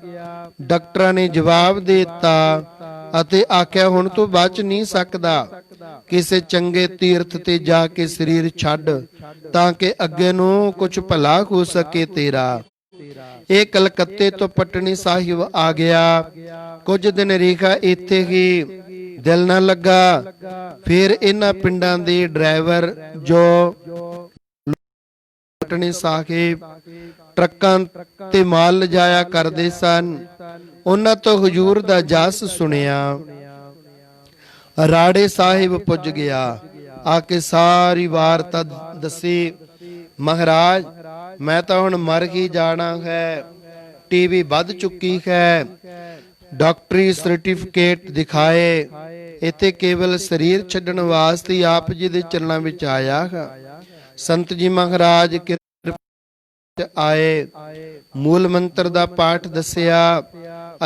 ਡਾਕਟਰਾਂ ਨੇ ਜਵਾਬ ਦੇ ਦਿੱਤਾ ਅਤੇ ਆਖਿਆ ਹੁਣ ਤੂੰ ਬਚ ਨਹੀਂ ਸਕਦਾ। ਕਿਸੇ ਚੰਗੇ ਤੀਰਥ ਤੇ ਜਾ ਕੇ ਸਰੀਰ ਛੱਡ ਤਾਂ ਕਿ ਅੱਗੇ ਨੂੰ ਕੁਝ ਭਲਾ ਹੋ ਸਕੇ ਤੇਰਾ। ਇਹ ਕਲਕੱਤੇ ਤੋਂ ਪਟਨੀ ਸਾਹਿਬ ਆ ਗਿਆ। ਕੁਝ ਦਿਨ ਰਿਹਾ ਇੱਥੇ ਹੀ, ਦਿਲ ਨਾ ਲੱਗਾ। ਫਿਰ ਇਹਨਾਂ ਪਿੰਡਾਂ ਦੇ ਡਰਾਈਵਰ ਜੋ ਪਟਨੀ ਸਾਹਿਬ ਟਰੱਕਾਂ ਤੇ ਮਾਲ ਲਿਜਾਇਆ ਕਰਦੇ ਸਨ, ਉਹਨਾਂ ਤੋਂ ਹਜ਼ੂਰ ਦਾ ਜਸ ਸੁਣਿਆ। ਰਾੜੇ ਸਾਹਿਬ ਪੁੱਜ ਗਿਆ। ਆ ਕੇ ਸਾਰੀ ਵਾਰਤਾ ਦੱਸੀ। ਮਹਾਰਾਜ ਮੈਂ ਤਾਂ ਹੁਣ ਮਰ ਹੀ ਜਾਣਾ ਹੈ। ਟੀਵੀ ਵੱਧ ਚੁੱਕੀ ਹੈ। ਡਾਕਟਰੀ ਸਰਟੀਫਿਕੇਟ ਦਿਖਾਏ। ਇੱਥੇ ਕੇਵਲ ਸਰੀਰ ਛੱਡਣ ਵਾਸਤੇ ਆਪ ਜੀ ਦੇ ਚਰਨਾਂ ਵਿੱਚ ਆਇਆ ਹੈ। ਸੰਤ ਜੀ ਮਹਾਰਾਜ ਆਏ, ਮੂਲ ਮੰਤਰ ਦਾ ਪਾਠ ਦੱਸਿਆ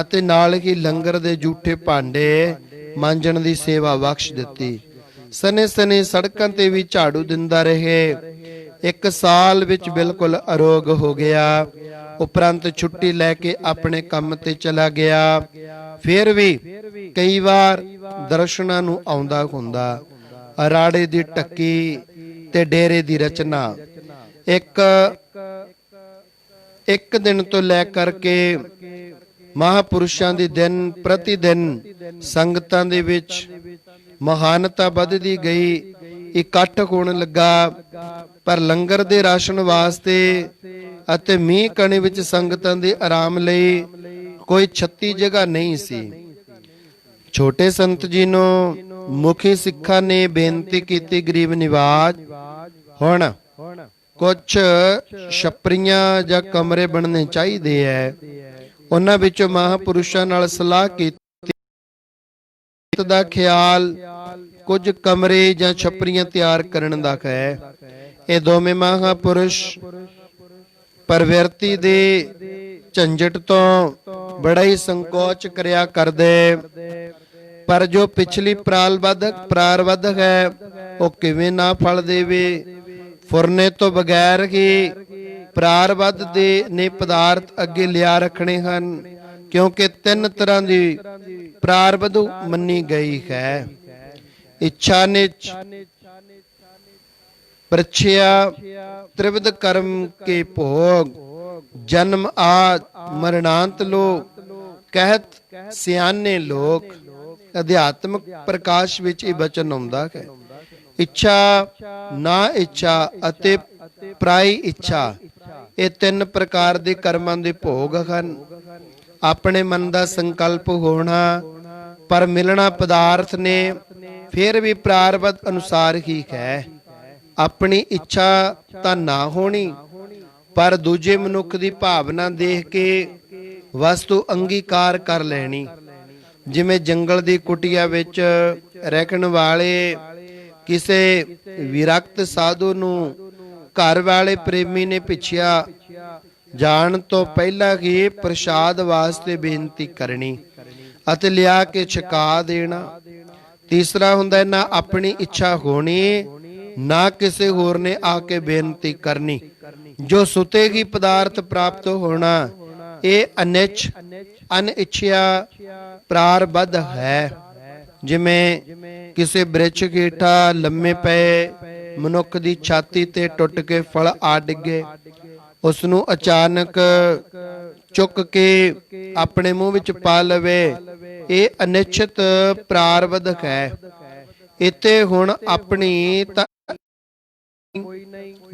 ਅਤੇ ਨਾਲ ਹੀ ਲੰਗਰ ਦੇ ਝੂਠੇ ਭਾਂਡੇ ਮਾਂਜਣ ਦੀ ਸੇਵਾ ਬਖਸ਼ ਦਿੱਤੀ। ਸਨੇ ਸਨੇ ਸੜਕਾਂ ਤੇ ਵੀ ਝਾੜੂ ਦਿੰਦਾ ਰਹੇ। 1 ਸਾਲ ਵਿੱਚ ਬਿਲਕੁਲ ਅਰੋਗ ਹੋ ਗਿਆ। ਉਪਰੰਤ ਛੁੱਟੀ ਲੈ ਕੇ ਆਪਣੇ ਕੰਮ ਤੇ ਚਲਾ ਗਿਆ। ਫਿਰ ਵੀ ਕਈ ਵਾਰ ਦਰਸ਼ਨਾਂ ਨੂੰ ਆਉਂਦਾ ਹੁੰਦਾ। ਰਾੜੇ ਦੀ ਟੱਕੀ ਤੇ ਡੇਰੇ ਦੀ ਰਚਨਾ। ਇੱਕ ਦਿਨ ਤੋਂ ਲੈ ਕਰਕੇ ਮਹਾਪੁਰਸ਼ਾਂ ਦੇ ਦਿਨ ਪ੍ਰਤੀ ਦਿਨ ਸੰਗਤਾਂ ਦੇ ਵਿੱਚ ਮਹਾਨਤਾ ਵੱਧਦੀ ਗਈ। ਇਕੱਠ ਹੋਣ ਲੱਗਾ। ਪਰ ਲੰਗਰ ਦੇ ਰਾਸ਼ਨ ਵਾਸਤੇ ਅਤੇ ਮੀਂਹ ਕਣੀ ਵਿੱਚ ਸੰਗਤਾਂ ਦੇ ਆਰਾਮ ਲਈ ਕੋਈ 36 ਜਗ੍ਹਾ ਨਹੀਂ ਸੀ। ਛੋਟੇ ਸੰਤ ਜੀ ਨੂੰ ਮੁਖੀ ਸਿੱਖਾਂ ਨੇ ਬੇਨਤੀ ਕੀਤੀ, ਗਰੀਬ ਨਿਵਾਜ ਹੁਣ ਕੁਛ ਛਪਰੀਆਂ ਜਾਂ ਕਮਰੇ ਬਣਨੇ ਚਾਹੀਦੇ ਐ। ਉਹਨਾਂ ਵਿੱਚੋਂ ਮਹਾਪੁਰਸ਼ਾਂ ਨਾਲ ਸਲਾਹ ਕੀਤੀ ਦਾ ਖਿਆਲ ਕੁਝ ਕਮਰੇ ਜਾਂ ਛਪਰੀਆਂ ਤਿਆਰ ਕਰਨ ਦਾ ਹੈ। ਇਹ ਦੋਵੇਂ ਮਹਾਪੁਰਸ਼ ਪ੍ਰਵਿਰਤੀ ਦੇ ਝੰਜਟ ਤੋਂ ਬੜਾ ਹੀ ਸੰਕੋਚ ਕਰਿਆ ਕਰਦੇ। ਪਰ ਜੋ ਪਿਛਲੀ ਪ੍ਰਾਰਬਧ ਹੈ ਉਹ ਕਿਵੇਂ ਨਾ ਫਲ ਦੇਵੇ। ਫੁਰਨੇ ਤੋਂ ਬਗੈਰ ਹੀ ਪ੍ਰਾਰਬਧ ਦੇ ਨੇ ਪਦਾਰਥ ਅੱਗੇ ਲਿਆ ਰੱਖਣੇ ਹਨ, ਕਿਉਂਕਿ 3 ਤਰ੍ਹਾਂ ਦੀ ਪ੍ਰਾਰਬਧ ਮੰਨੀ ਗਈ ਹੈ। ਇੱਛਾ ਨਿਚ, ਪ੍ਰਛਿਆ, त्रिविध कर्म के भोग, जन्म आद मरणांत लोक, कहत सियाने लोक। ਅਧਿਆਤਮਕ ਪ੍ਰਕਾਸ਼ ਵਿੱਚ ਇਹ ਬਚਨ ਆਉਂਦਾ ਹੈ। ਇੱਛਾ, ਨਾ ਇੱਛਾ ਅਤੇ ਪ੍ਰਾਈ ਇੱਛਾ, ਇਹ 3 ਪ੍ਰਕਾਰ ਦੇ ਕਰਮਾਂ ਦੇ ਭੋਗ ਹਨ। ਆਪਣੇ ਮਨ ਦਾ ਸੰਕਲਪ ਹੋਣਾ, ਪਰ ਮਿਲਣਾ ਪਦਾਰਥ ਨੇ, ਫਿਰ ਵੀ ਪ੍ਰਾਰਬਧ ਅਨੁਸਾਰ ਹੀ ਹੈ। ਆਪਣੀ ਇੱਛਾ ਤਾਂ ਨਾ ਹੋਣੀ, ਪਰ ਦੂਜੇ ਮਨੁੱਖ ਦੀ ਭਾਵਨਾ ਦੇਖ ਕੇ ਵਸਤੂ ਅੰਗੀਕਾਰ ਕਰ ਲੈਣੀ। ਜਿਵੇਂ ਜੰਗਲ ਦੀ ਕੁਟੀਆ ਵਿੱਚ ਰਹਿਣ ਵਾਲੇ ਕਿਸੇ ਵਿਰਕਤ ਸਾਧੂ ਨੂੰ ਘਰ ਵਾਲੇ ਪ੍ਰੇਮੀ ਨੇ ਪੁੱਛਿਆ ਜਾਣ ਤੋਂ ਪਹਿਲਾਂ ਹੀ ਪ੍ਰਸ਼ਾਦ ਵਾਸਤੇ ਬੇਨਤੀ ਕਰਨੀ ਅਤੇ ਲਿਆ ਕੇ ਛਕਾ ਦੇਣਾ। ਤੀਸਰਾ ਹੁੰਦਾ ਨਾ ਆਪਣੀ ਇੱਛਾ ਹੋਣੀ, ਨਾ ਕਿਸੇ ਹੋਰ ਨੇ ਆ ਕੇ ਬੇਨਤੀ ਕਰਨੀ। ਜੋ ਸੁਤੇ ਹੀ ਪਦਾਰਥ ਪ੍ਰਾਪਤ ਹੋਣਾ, ਇਹ ਅਨਿਛ ਅਨਇੱਛਿਆ ਪ੍ਰਾਰਬਧ ਹੈ। ਜਿਵੇਂ ਕਿਸੇ ਬ੍ਰਿਛ ਹੇਠਾਂ ਲੰਮੇ ਪਏ ਮਨੁੱਖ ਦੀ ਛਾਤੀ ਤੇ ਟੁੱਟ ਕੇ ਫਲ ਆ ਡਿੱਗੇ, ਉਸ ਨੂੰ ਅਚਾਨਕ ਚੁੱਕ ਕੇ ਆਪਣੇ ਮੂੰਹ ਵਿੱਚ ਪਾ ਲਵੇ, ਇਹ ਅਨਿਸ਼ਚਿਤ ਪ੍ਰਾਰਬਧ ਹੈ। ਇੱਥੇ ਹੁਣ ਆਪਣੀ ਤਾਂ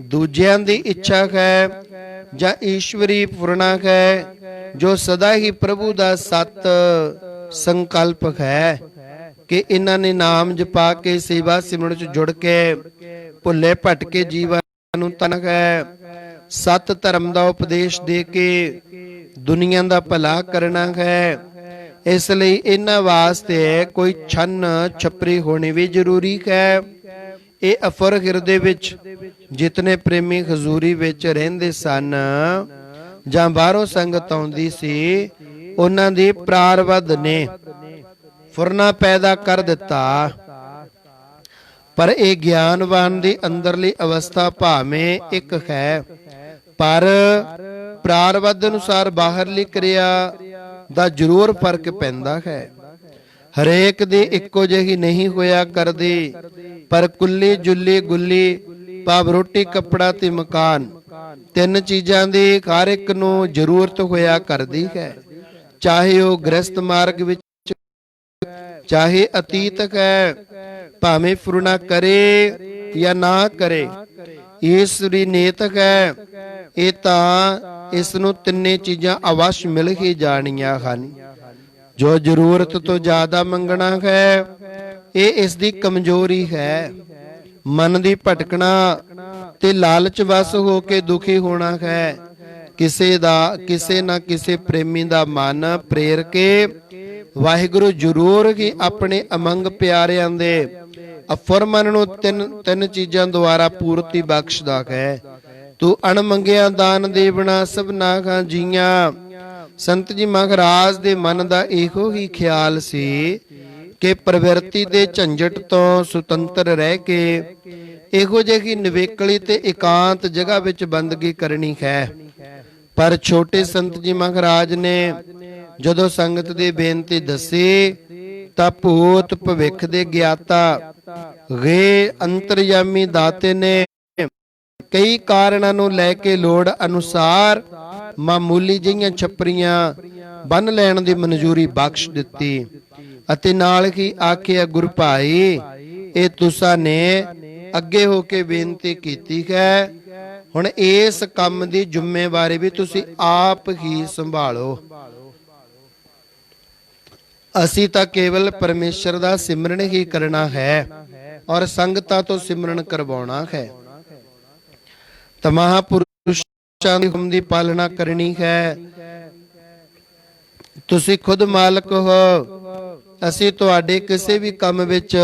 ਦੂਜਿਆਂ ਦੀ ਇੱਛਾ ਹੈ ਜਾਂ ਈਸ਼ਵਰੀ ਪੂਰਣਾ ਹੈ, ਜੋ ਸਦਾ ਹੀ ਪ੍ਰਭੂ ਦਾ ਸਤ ਸੰਕਲਪ ਹੈ ਕਿ ਇਹਨਾਂ ਨੇ ਨਾਮ ਜਪਾ ਕੇ ਸੇਵਾ ਸਿਮਰਨ ਚ ਜੁੜ ਕੇ ਭੁੱਲੇ ਭਟਕੇ ਜੀਵਨ ਨੂੰ ਤਨਕ ਹੈ। ਸਤ ਧਰਮ ਦਾ ਉਪਦੇਸ਼ ਦੇ ਕੇ ਦੁਨੀਆ ਦਾ ਭਲਾ ਕਰਨਾ ਹੈ। ਇਸ ਲਈ ਇਹਨਾਂ ਵਾਸਤੇ ਕੋਈ ਛੰਨ ਛਪਰੀ ਹੋਣੀ ਵੀ ਜ਼ਰੂਰੀ ਹੈ। ਇਹ ਅਫਰ ਹਿਰਦੇ ਵਿੱਚ ਜਿਤਨੇ ਪ੍ਰੇਮੀ ਹਜ਼ੂਰੀ ਵਿੱਚ ਰਹਿੰਦੇ ਸਨ ਜਾਂ ਬਾਹਰੋਂ ਸੰਗਤ ਆਉਂਦੀ ਸੀ, ਉਹਨਾਂ ਦੀ ਪ੍ਰਾਰਬਧ ਨੇ ਫੁਰਨਾ ਪੈਦਾ ਕਰ ਦਿੱਤਾ। ਪਰ ਇਹ ਗਿਆਨਵਾਨ ਦੀ ਅੰਦਰਲੀ ਅਵਸਥਾ ਭਾਵੇਂ ਇੱਕ ਹੈ, ਪਰ ਪ੍ਰਾਰਬਧ ਅਨੁਸਾਰ ਬਾਹਰਲੀ ਕਿਰਿਆ ਦਾ ਜ਼ਰੂਰ ਫਰਕ ਪੈਂਦਾ ਹੈ। ਹਰੇਕ ਦੀ ਇੱਕੋ ਜਿਹੀ ਨਹੀਂ ਹੋਇਆ ਕਰਦੀ, ਪਰ ਕੁੱਲੀ ਜੁੱਲੀ ਗੁੱਲੀ ਭਾਵ ਰੋਟੀ ਕੱਪੜਾ ਤੇ ਮਕਾਨ, ਤਿੰਨ ਚੀਜ਼ਾਂ ਦੀ ਹਰ ਇੱਕ ਨੂੰ ਜ਼ਰੂਰਤ ਹੋਇਆ ਕਰਦੀ ਹੈ। ਚਾਹੇ ਉਹ ਗ੍ਰਸਤ ਮਾਰਗ ਵਿੱਚ, ਚਾਹੇ ਅਤੀਤ ਹੈ, ਭਾਵੇਂ ਫੁਰਨਾ ਕਰੇ ਜਾਂ ਨਾ ਕਰੇ, ਈਸ਼ਵਰੀ ਨੇਤਕ ਹੈ। ਇਹ ਤਾਂ ਇਸ ਨੂੰ ਤਿੰਨੇ ਚੀਜ਼ਾਂ ਅਵਸ਼ ਮਿਲ ਹੀ ਜਾਣੀਆਂ ਹਨ। ਜੋ ਜ਼ਰੂਰਤ ਤੋਂ ਜ਼ਿਆਦਾ ਮੰਗਣਾ ਹੈ, ਇਹ ਇਸ ਦੀ ਕਮਜ਼ੋਰੀ ਹੈ। ਮਨ ਦੀ ਭਟਕਣਾ ਤੇ ਲਾਲਚ ਵਸ ਹੋ ਕੇ ਦੁਖੀ ਹੋਣਾ ਹੈ। ਕਿਸੇ ਨਾ ਕਿਸੇ ਪ੍ਰੇਮੀ ਦਾ ਮਨ ਪ੍ਰੇਰ ਕੇ ਵਾਹਿਗੁਰੂ ਜ਼ਰੂਰ ਹੀ ਆਪਣੇ ਅਮੰਗ ਪਿਆਰਿਆਂ ਦੇ ਅਫਰ ਮਨ ਨੂੰ ਤਿੰਨ ਚੀਜ਼ਾਂ ਦੁਆਰਾ ਪੂਰਤੀ ਬਖਸ਼ਦਾ ਹੈ। ਤੂੰ ਅਣਮੰਗਿਆ ਦਾਨ ਦੇਵਣਾ ਸਭਨਾ ਖਾਂ ਜੀਆਂ। ਸੰਤ ਜੀ ਮਹਾਰਾਜ ਦੇ ਮਨ ਦਾ ਇਹੋ ਹੀ ਖਿਆਲ ਸੀ ਕਿ ਪ੍ਰਵਿਰਤੀ ਦੇ ਝੰਜਟ ਤੋਂ ਸੁਤੰਤਰ ਰਹਿ ਕੇ ਇਹੋ ਜਿਹੀ ਨਿਵੇਕਲੀ ਤੇ ਇਕਾਂਤ ਜਗ੍ਹਾ ਵਿੱਚ ਬੰਦਗੀ ਕਰਨੀ ਹੈ। ਪਰ ਛੋਟੇ ਸੰਤ ਜੀ ਮਹਾਰਾਜ ਨੇ ਜਦੋਂ ਸੰਗਤ ਦੀ ਬੇਨਤੀ ਦੱਸੀ ਤਾਂ ਭੂਤ ਭਵਿੱਖ ਦੇ ਗਿਆਤਾ ਗੇ ਅੰਤਰਯਾਮੀ ਦਾਤੇ ਨੇ ਕਈ ਕਾਰਨਾਂ ਨੂੰ ਲੈ ਕੇ ਲੋੜ ਅਨੁਸਾਰ ਮਾਮੂਲੀ ਜਿਹੀਆਂ ਛੱਪਰੀਆਂ ਬੰਨ ਲੈਣ ਦੀ ਮਨਜ਼ੂਰੀ ਬਖਸ਼ ਦਿੱਤੀ ਅਤੇ ਨਾਲ ਹੀ ਆਖਿਆ, ਗੁਰੂ ਭਾਈ ਇਹ ਤੁਸਾਂ ਨੇ ਅੱਗੇ ਹੋ ਕੇ ਬੇਨਤੀ ਕੀਤੀ ਹੈ, ਹੁਣ ਇਸ ਕੰਮ ਦੀ ਜ਼ਿੰਮੇਵਾਰੀ ਵੀ ਤੁਸੀਂ ਆਪ ਹੀ ਸੰਭਾਲੋ। ਅਸੀਂ ਤਾਂ ਕੇਵਲ ਪਰਮੇਸ਼ਰ ਦਾ ਸਿਮਰਨ ਹੀ ਕਰਨਾ ਹੈ ਔਰ ਸੰਗਤਾਂ ਤੋਂ ਸਿਮਰਨ ਕਰਵਾਉਣਾ ਹੈ। ਤਾਂ ਮਹਾਂਪੁਰਸ਼ਾਂ ਦੀ ਹੁਕਮ ਦੀ ਪਾਲਣਾ ਕਰਨੀ ਹੈ। ਤੁਸੀਂ ਖੁਦ ਮਾਲਕ ਹੋ। ਅਸੀਂ ਤੁਹਾਡੇ ਕਿਸੇ ਵੀ ਕੰਮ ਵਿੱਚ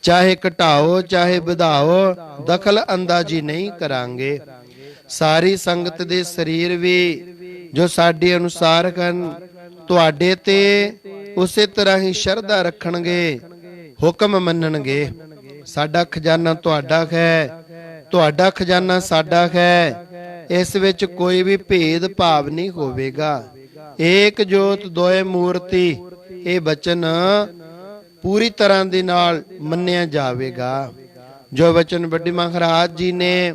ਚਾਹੇ ਘਟਾਓ ਚਾਹੇ ਵਧਾਓ ਦਖਲ ਅੰਦਾਜ਼ੀ ਨਹੀਂ ਕਰਾਂਗੇ। ਸਾਰੀ ਸੰਗਤ ਦੇ ਸਰੀਰ ਵੀ ਜੋ ਸਾਡੇ ਅਨੁਸਾਰ ਹਨ ਤੁਹਾਡੇ ਤੇ ਉਸੇ ਤਰ੍ਹਾਂ ਹੀ ਸ਼ਰਧਾ ਰੱਖਣਗੇ, ਹੁਕਮ ਮੰਨਣਗੇ। ਸਾਡਾ ਖਜ਼ਾਨਾ ਤੁਹਾਡਾ ਹੈ, ਤੁਹਾਡਾ ਖਜ਼ਾਨਾ ਸਾਡਾ ਹੈ। ਇਸ ਵਿੱਚ ਕੋਈ ਵੀ ਭੇਦ ਭਾਵ ਨਹੀਂ ਹੋਵੇਗਾ। ਏਕ ਜੋਤ ਦੋਏ ਮੂਰਤੀ ਇਹ ਬਚਨ ਪੂਰੀ ਤਰ੍ਹਾਂ ਦੇ ਨਾਲ ਮੰਨਿਆ ਜਾਵੇਗਾ। ਜੋ ਵਚਨ ਵੱਡੇ ਮਹਾਰਾਜ ਜੀ ਨੇ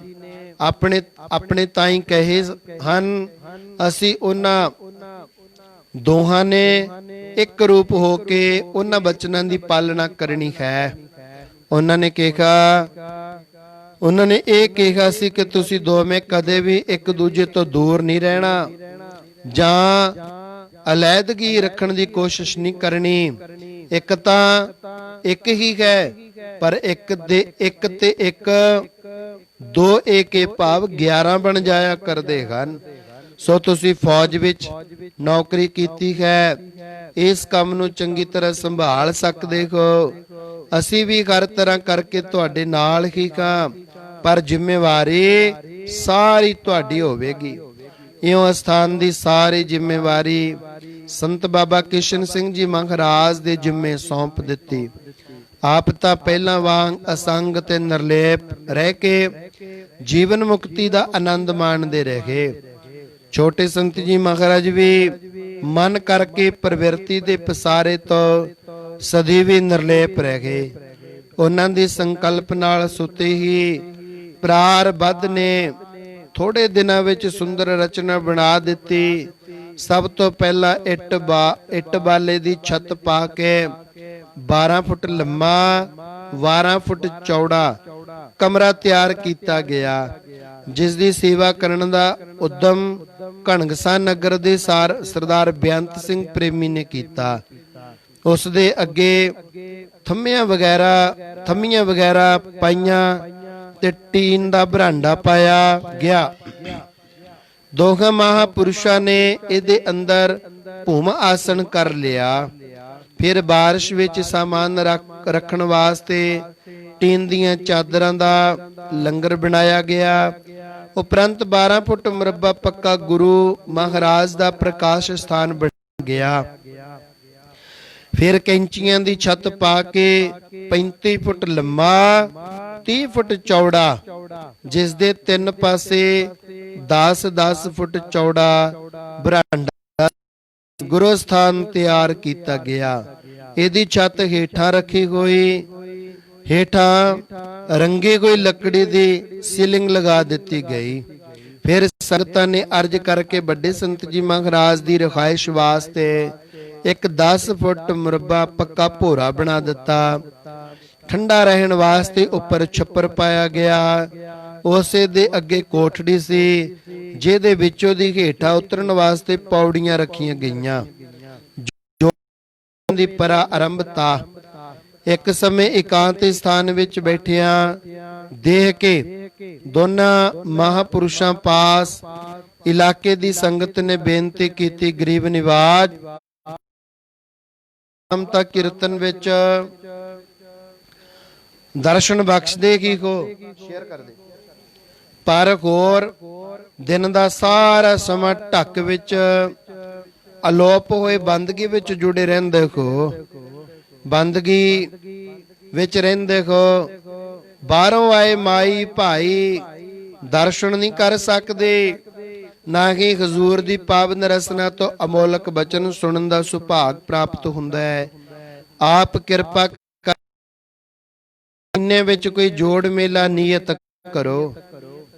ਆਪਣੇ ਤਾਈਂ ਕਹੇ ਹਨ, ਅਸੀਂ ਉਹਨਾਂ ਦੋਹਾਂ ਨੇ ਇੱਕ ਰੂਪ ਹੋ ਕੇ ਉਹਨਾਂ ਬਚਨਾਂ ਦੀ ਪਾਲਣਾ ਕਰਨੀ ਹੈ। ਉਹਨਾਂ ਨੇ ਇਹ ਕਿਹਾ ਸੀ ਕਿ ਤੁਸੀਂ ਦੋਵੇਂ ਕਦੇ ਵੀ ਇੱਕ ਦੂਜੇ ਤੋਂ ਦੂਰ ਨਹੀਂ ਰਹਿਣਾ ਜਾਂ ਅਲੈਦਗੀ ਰੱਖਣ ਦੀ ਕੋਸ਼ਿਸ਼ ਨਹੀਂ ਕਰਨੀ। ਇੱਕ ਤਾਂ ਇੱਕ ਹੀ ਹੈ, ਪਰ ਇੱਕ ਤੇ ਇੱਕ ਦੋ ਏਕੇ ਭਾਵ 11 ਬਣ ਜਾਇਆ ਕਰਦੇ ਹਨ। ਸੋ ਤੁਸੀਂ ਫੌਜ ਵਿੱਚ ਨੌਕਰੀ ਕੀਤੀ ਹੈ, ਇਸ ਕੰਮ ਨੂੰ ਚੰਗੀ ਤਰ੍ਹਾਂ ਸੰਭਾਲ ਸਕਦੇ ਹੋ। ਅਸੀਂ ਵੀ ਹਰ ਤਰ੍ਹਾਂ ਕਰਕੇ ਤੁਹਾਡੇ ਨਾਲ ਹੀ ਹਾਂ, ਪਰ ਜ਼ਿੰਮੇਵਾਰੀ ਸਾਰੀ ਤੁਹਾਡੀ ਹੋਵੇਗੀ। ਇਉਂ ਅਸਥਾਨ ਦੀ ਸਾਰੀ ਜ਼ਿੰਮੇਵਾਰੀ ਸੰਤ ਬਾਬਾ ਕਿਸ਼ਨ ਸਿੰਘ ਜੀ ਮਹਾਰਾਜ ਦੇ ਜ਼ਿੰਮੇ ਸੌਂਪ ਦਿੱਤੀ। ਆਪ ਤਾਂ ਪਹਿਲਾਂ ਵਾਂਗ ਅਸੰਗ ਤੇ ਨਿਰਲੇਪ ਰਹਿ ਕੇ ਜੀਵਨ ਮੁਕਤੀ ਦਾ ਆਨੰਦ ਮਾਣਦੇ ਰਹੇ। ਛੋਟੇ ਸੰਤ ਜੀ ਮਹਾਰਾਜ ਵੀ ਮਨ ਕਰਕੇ ਪ੍ਰਵਿਰਤੀ ਦੇ ਪਸਾਰੇ ਤੋਂ ਸਦੀ ਵੀ ਨਿਰਲੇਪ ਰਹਿ ਗਏ। ਉਹਨਾਂ ਦੀ ਸੰਕਲਪ ਨਾਲ ਸੁਤੇ ਹੀ ਪ੍ਰਾਰਬਧ ਨੇ ਥੋੜੇ ਦਿਨਾਂ ਵਿੱਚ ਸੁੰਦਰ ਰਚਨਾ ਬਣਾ ਦਿੱਤੀ। ਸਭ ਤੋਂ ਪਹਿਲਾਂ ਇੱਟ ਬਾਲੇ ਦੀ ਛੱਤ ਪਾ ਕੇ 12 ਫੁੱਟ ਲੰਮਾ 12 ਫੁੱਟ ਚੌੜਾ ਕਮਰਾ ਤਿਆਰ ਕੀਤਾ ਗਿਆ, ਜਿਸ ਦੀ ਸੇਵਾ ਕਰਨ ਦਾ ਉਦਮ ਘਣਗਸਾ ਨਗਰ ਦੇ ਸਰਦਾਰ ਬੇਅੰਤ ਸਿੰਘ ਪ੍ਰੇਮੀ ਨੇ ਕੀਤਾ। ਉਸ ਦੇ ਅੱਗੇ ਥੰਮੀਆਂ ਵਗੈਰਾ ਪਾਈਆਂ ਤੇ ਟੀਨ ਦਾ ਬਰਾਂਡਾ ਪਾਇਆ ਗਿਆ। ਦੋਹਾਂ ਮਹਾਂਪੁਰਸ਼ਾਂ ਨੇ ਇਹਦੇ ਅੰਦਰ ਭੂਮ ਆਸਣ ਕਰ ਲਿਆ। ਫਿਰ ਬਾਰਿਸ਼ ਵਿੱਚ ਸਾਮਾਨ ਰੱਖਣ ਵਾਸਤੇ ਟੀਨ ਦੀਆਂ ਚਾਦਰਾਂ ਦਾ ਲੰਗਰ ਬਣਾਇਆ ਗਿਆ। ਉਪਰੰਤ 12 ਫੁੱਟ ਮੁਰੱਬਾ ਪੱਕਾ ਗੁਰੂ ਮਹਾਰਾਜ ਦਾ ਪ੍ਰਕਾਸ਼ ਸਥਾਨ ਬਣ ਗਿਆ। ਫਿਰ ਕੈਂਚੀਆਂ ਦੀ ਛੱਤ ਪਾ ਕੇ 35 ਫੁੱਟ ਲੰਮਾ 30 ਫੁੱਟ ਚੌੜਾ, ਜਿਸ ਦੇ ਤਿੰਨ ਪਾਸੇ 10-10 ਫੁੱਟ ਚੌੜਾ ਬਰਾਂਡਾ ਗੁਰੂ ਸਥਾਨ ਤਿਆਰ ਕੀਤਾ ਗਿਆ। ਇਹਦੀ ਛੱਤ ਹੇਠਾਂ ਰੱਖੀ ਹੋਈ, ਹੇਠਾਂ ਰੰਗੇ ਹੋਈ ਲੱਕੜੀ ਦੀ ਸੀਲਿੰਗ ਲਗਾ ਦਿੱਤੀ ਗਈ। ਫਿਰ ਸੰਗਤਾਂ ਨੇ ਅਰਜ ਕਰਕੇ ਵੱਡੇ ਸੰਤ ਜੀ ਮਹਾਰਾਜ ਦੀ ਰਿਹਾਇਸ਼ ਵਾਸਤੇ ਇੱਕ 10 ਫੁੱਟ ਮੁਰੱਬਾ ਪੱਕਾ ਭੋਰਾ ਬਣਾ ਦਿੱਤਾ। ਠੰਡਾ ਰਹਿਣ ਵਾਸਤੇ ਉੱਪਰ ਛੱਪਰ ਪਾਇਆ ਗਿਆ। ਉਸੇ ਦੇ ਅੱਗੇ ਕੋਠੜੀ ਸੀ, ਜਿਹਦੇ ਵਿੱਚੋਂ ਦੀ ਹੇਠਾਂ ਉਤਰਨ ਵਾਸਤੇ ਪੌੜੀਆਂ ਰੱਖੀਆਂ ਗਈਆਂ। ਜੋ ਦੀ ਪਰਾ ਆਰੰਭਤਾ ਇੱਕ ਸਮੇਂ ਇਕਾਂਤ ਸਥਾਨ ਵਿੱਚ ਬੈਠਿਆਂ ਦੇਖ ਕੇ ਦੋਨਾਂ ਮਹਾਪੁਰਸ਼ਾਂ ਪਾਸ ਇਲਾਕੇ ਦੀ ਸੰਗਤ ਨੇ ਬੇਨਤੀ ਕੀਤੀ, ਗਰੀਬ ਨਿਵਾਜ ਮਮਤਾ ਕੀਰਤਨ ਵਿੱਚ ਦਰਸ਼ਨ ਬਖਸ਼ਦੇ ਕੀ ਕੋ ਸ਼ੇਅਰ ਕਰ ਦੇ। ਪਰ ਹੋਰ ਦਿਨ ਦਾ ਸਾਰਾ ਸਮਾਂ ਢੱਕ ਵਿੱਚ ਅਲੋਪ ਹੋਏ ਬੰਦਗੀ ਵਿੱਚ ਜੁੜੇ ਰਹਿੰਦੇ ਕੋ, ਬੰਦਗੀ ਵਿੱਚ ਰਹਿੰਦੇ ਕੋ। ਬਾਹਰੋਂ ਆਏ ਮਾਈ ਭਾਈ ਦਰਸ਼ਨ ਨਹੀਂ ਕਰ ਸਕਦੇ, ਨਾ ਕਿ ਹਜ਼ੂਰ ਦੀ ਪਾਵਨ ਰਸਨਾ ਤੋਂ ਅਮੋਲਕ ਬਚਨ ਸੁਣਨ ਦਾ ਸੁਭਾਗ ਪ੍ਰਾਪਤ ਹੁੰਦਾ ਹੈ। ਆਪ ਕਿਰਪਾ ਕਰ ਮਹੀਨੇ ਵਿੱਚ ਕੋਈ ਜੋੜ ਮੇਲਾ ਨਿਯਤ ਕਰੋ,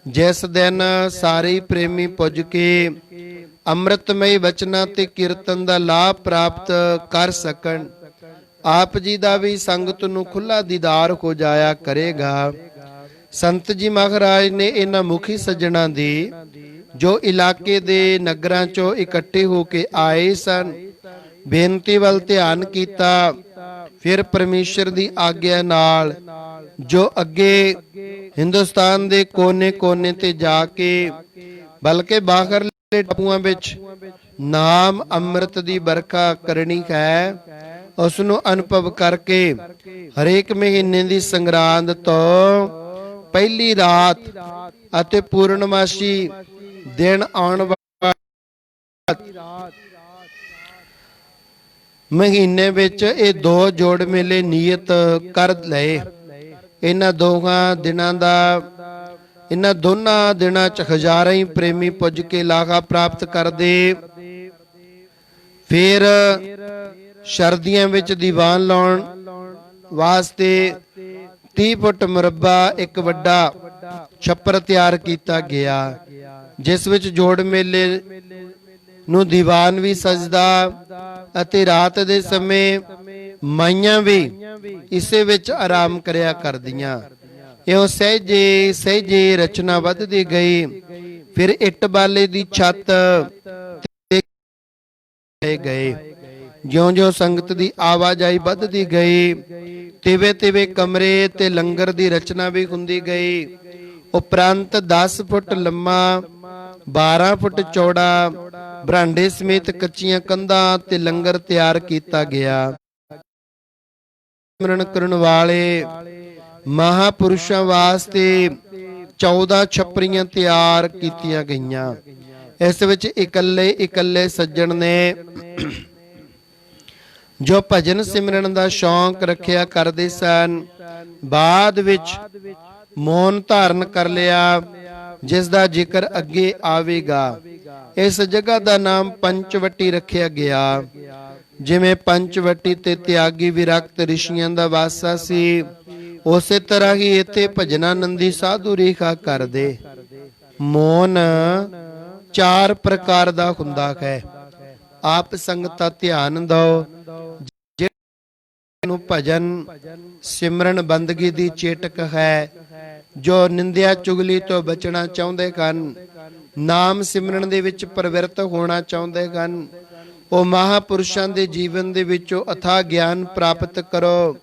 ਜਿਸ ਦਿਨ ਸਾਰੇ ਪ੍ਰੇਮੀ ਪੁੱਜ ਕੇ ਅੰਮ੍ਰਿਤਮਈ ਬਚਨਾਂ ਤੇ ਕੀਰਤਨ ਦਾ ਲਾਭ ਪ੍ਰਾਪਤ ਕਰ ਸਕਣ। ਆਪ ਜੀ ਦਾ ਵੀ ਸੰਗਤ ਨੂੰ ਖੁੱਲਾ ਦੀਦਾਰ ਹੋ ਜਾਇਆ ਕਰੇਗਾ। ਸੰਤ ਜੀ ਮਹਾਰਾਜ ਨੇ ਇਹਨਾਂ ਮੁਖੀ ਸੱਜਣਾ ਦੀ, ਜੋ ਇਲਾਕੇ ਦੇ ਨਗਰਾਂ ਚੋਂ ਇਕੱਠੇ ਹੋ ਕੇ ਆਏ ਸਨ, ਬੇਨਤੀ ਵੱਲ ਧਿਆਨ ਕੀਤਾ। ਫਿਰ ਪਰਮੇਸ਼ਰ ਦੀ ਆਗਿਆ ਨਾਲ ਜੋ ਅੱਗੇ ਹਿੰਦੁਸਤਾਨ ਦੇ ਕੋਨੇ-ਕੋਨੇ ਤੇ ਜਾ ਕੇ, ਬਲਕਿ ਬਾਹਰਲੇ ਟਾਪੂਆਂ ਵਿੱਚ ਨਾਮ ਅੰਮ੍ਰਿਤ ਦੀ ਵਰਖਾ ਕਰਨੀ ਹੈ, ਉਸ ਨੂੰ ਅਨੁਭਵ ਕਰਕੇ ਹਰੇਕ ਮਹੀਨੇ ਦੀ ਸੰਗਰਾਂਦ ਤੋਂ ਪਹਿਲੀ ਰਾਤ ਅਤੇ ਪੂਰਨਮਾਸ਼ੀ ਦਿਨ ਆਉਣ ਵਾਲੀ ਮਹੀਨੇ ਵਿੱਚ ਇਹ ਦੋ ਜੋੜ ਮੇਲੇ ਨਿਯਤ ਕਰ ਲਏ। ਇਹਨਾਂ ਦੋਨਾਂ ਦਿਨਾਂ ਚ ਹਜ਼ਾਰਾਂ ਹੀ ਪ੍ਰੇਮੀ ਪੁੱਜ ਕੇ ਲਾਹਾ ਪ੍ਰਾਪਤ ਕਰਦੇ। ਫਿਰ ਸਰਦੀਆਂ ਵਿੱਚ ਦੀਵਾਨ ਲਾਉਣ ਵਾਸਤੇ 30 ਫੁੱਟ ਮੁਰੱਬਾ ਇੱਕ ਵੱਡਾ ਛੱਪਰ ਤਿਆਰ ਕੀਤਾ ਗਿਆ, ਜਿਸ ਵਿੱਚ ਜੋੜ ਮੇਲੇ ਨੂੰ ਦੀਵਾਨ ਵੀ ਸਜਦਾ ਅਤੇ ਰਾਤ ਦੇ ਸਮੇਂ ਮਾਈਆਂ ਵੀ ਇਸੇ ਵਿੱਚ ਆਰਾਮ ਕਰਿਆ ਕਰਦੀਆਂ। ਇਹ ਸਹਿਜੇ ਰਚਨਾ ਵੱਧਦੀ ਗਈ। ਫਿਰ ਇੱਟ ਬਾਲੇ ਦੀ ਛੱਤ ਤੇ ਗਏ। ਜਿਉਂ-ਜਿਉਂ ਸੰਗਤ ਦੀ ਆਵਾਜਾਈ ਵੱਧਦੀ ਗਈ, ਤਿਵੇਂ-ਤਿਵੇਂ ਕਮਰੇ ਤੇ ਲੰਗਰ ਦੀ ਰਚਨਾ ਵੀ ਹੁੰਦੀ ਗਈ। ਉਪਰੰਤ 10 ਫੁੱਟ ਲੰਮਾ 12 ਫੁੱਟ ਚੌੜਾ ਬਰਾਂਡੇ ਸਮੇਤ ਕੱਚੀਆਂ ਕੰਧਾਂ ਤੇ ਲੰਗਰ ਤਿਆਰ ਕੀਤਾ ਗਿਆ। ਸਿਮਰਨ ਕਰਨ ਵਾਲੇ ਮਹਾਪੁਰਸ਼ਾਂ ਵਾਸਤੇ 14 ਛੱਪਰੀਆਂ ਤਿਆਰ ਕੀਤੀਆਂ ਗਈਆਂ। ਇਸ ਵਿੱਚ ਇਕੱਲੇ ਸੱਜਣ ਨੇ ਜੋ ਭਜਨ ਸਿਮਰਨ ਦਾ ਸ਼ੌਂਕ ਰੱਖਿਆ ਕਰਦੇ ਸਨ, ਬਾਅਦ ਵਿੱਚ ਮੌਨ ਧਾਰਨ ਕਰ ਲਿਆ, ਜਿਸ ਦਾ ਜ਼ਿਕਰ ਅੱਗੇ ਆਵੇਗਾ। ਇਸ ਜਗ੍ਹਾ ਦਾ ਨਾਮ ਪੰਚਵਟੀ ਰੱਖਿਆ ਗਿਆ। ਜਿਵੇਂ ਪੰਚਵਟੀ ਤੇ ਤਿਆਗੀ ਵਿਰਕਤ ਰਿਸ਼ੀਆਂ ਦਾ ਵਾਸਾ ਸੀ, ਉਸੇ ਤਰ੍ਹਾਂ ਹੀ ਇੱਥੇ ਭਜਨਾਨੰਦੀ ਸਾਧੂ ਰੇਖਾ ਕਰਦੇ। ਮੌਨ 4 ਪ੍ਰਕਾਰ ਦਾ ਹੁੰਦਾ ਹੈ। ਆਪ ਸੰਗਤਾਂ ਧਿਆਨ ਦਿਓ। ਨੂੰ ਭਜਨ ਸਿਮਰਨ ਬੰਦਗੀ ਦੀ ਚੇਟਕ ਹੈ, ਜੋ ਨਿੰਦਿਆ ਚੁਗਲੀ ਤੋਂ ਬਚਣਾ ਚਾਹੁੰਦੇ ਹਨ, ਨਾਮ ਸਿਮਰਨ ਦੇ ਵਿੱਚ ਪ੍ਰਵਿਰਤ ਹੋਣਾ ਚਾਹੁੰਦੇ ਹਨ, ਉਹ ਮਹਾਪੁਰਸ਼ਾਂ ਦੇ ਜੀਵਨ ਦੇ ਵਿੱਚੋਂ ਅਥਾਹ ਗਿਆਨ ਪ੍ਰਾਪਤ ਕਰੋ।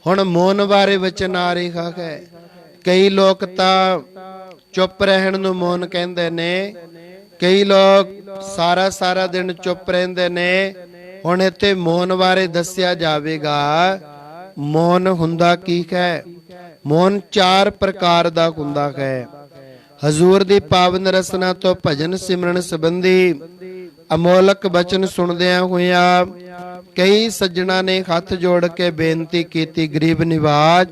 ਹੁਣ ਮੌਨ ਬਾਰੇ ਵਚਨ ਆ ਰਿਹਾ ਹੈ। ਕਈ ਲੋਕ ਤਾਂ ਚੁੱਪ ਰਹਿਣ ਨੂੰ ਮੌਨ ਕਹਿੰਦੇ ਨੇ, ਕਈ ਲੋਕ ਸਾਰਾ ਸਾਰਾ ਦਿਨ ਚੁੱਪ ਰਹਿੰਦੇ ਨੇ। ਹੁਣ ਇੱਥੇ ਮੌਨ ਬਾਰੇ ਦੱਸਿਆ ਜਾਵੇਗਾ। ਮੌਨ ਹੁੰਦਾ ਕੀ ਹੈ? ਮੌਨ 4 ਪ੍ਰਕਾਰ ਦਾ ਹੁੰਦਾ ਹੈ। ਹਜ਼ੂਰ ਦੀ ਪਾਵਨ ਰਸਨਾ ਤੋਂ ਭਜਨ ਸਿਮਰਨ ਸੰਬੰਧੀ ਅਮੋਲਕ ਬਚਨ ਸੁਣਦਿਆਂ ਹੋਇਆਂ ਕਈ ਸੱਜਣਾ ਨੇ ਹੱਥ ਜੋੜ ਕੇ ਬੇਨਤੀ ਕੀਤੀ, ਗਰੀਬ ਨਿਵਾਜ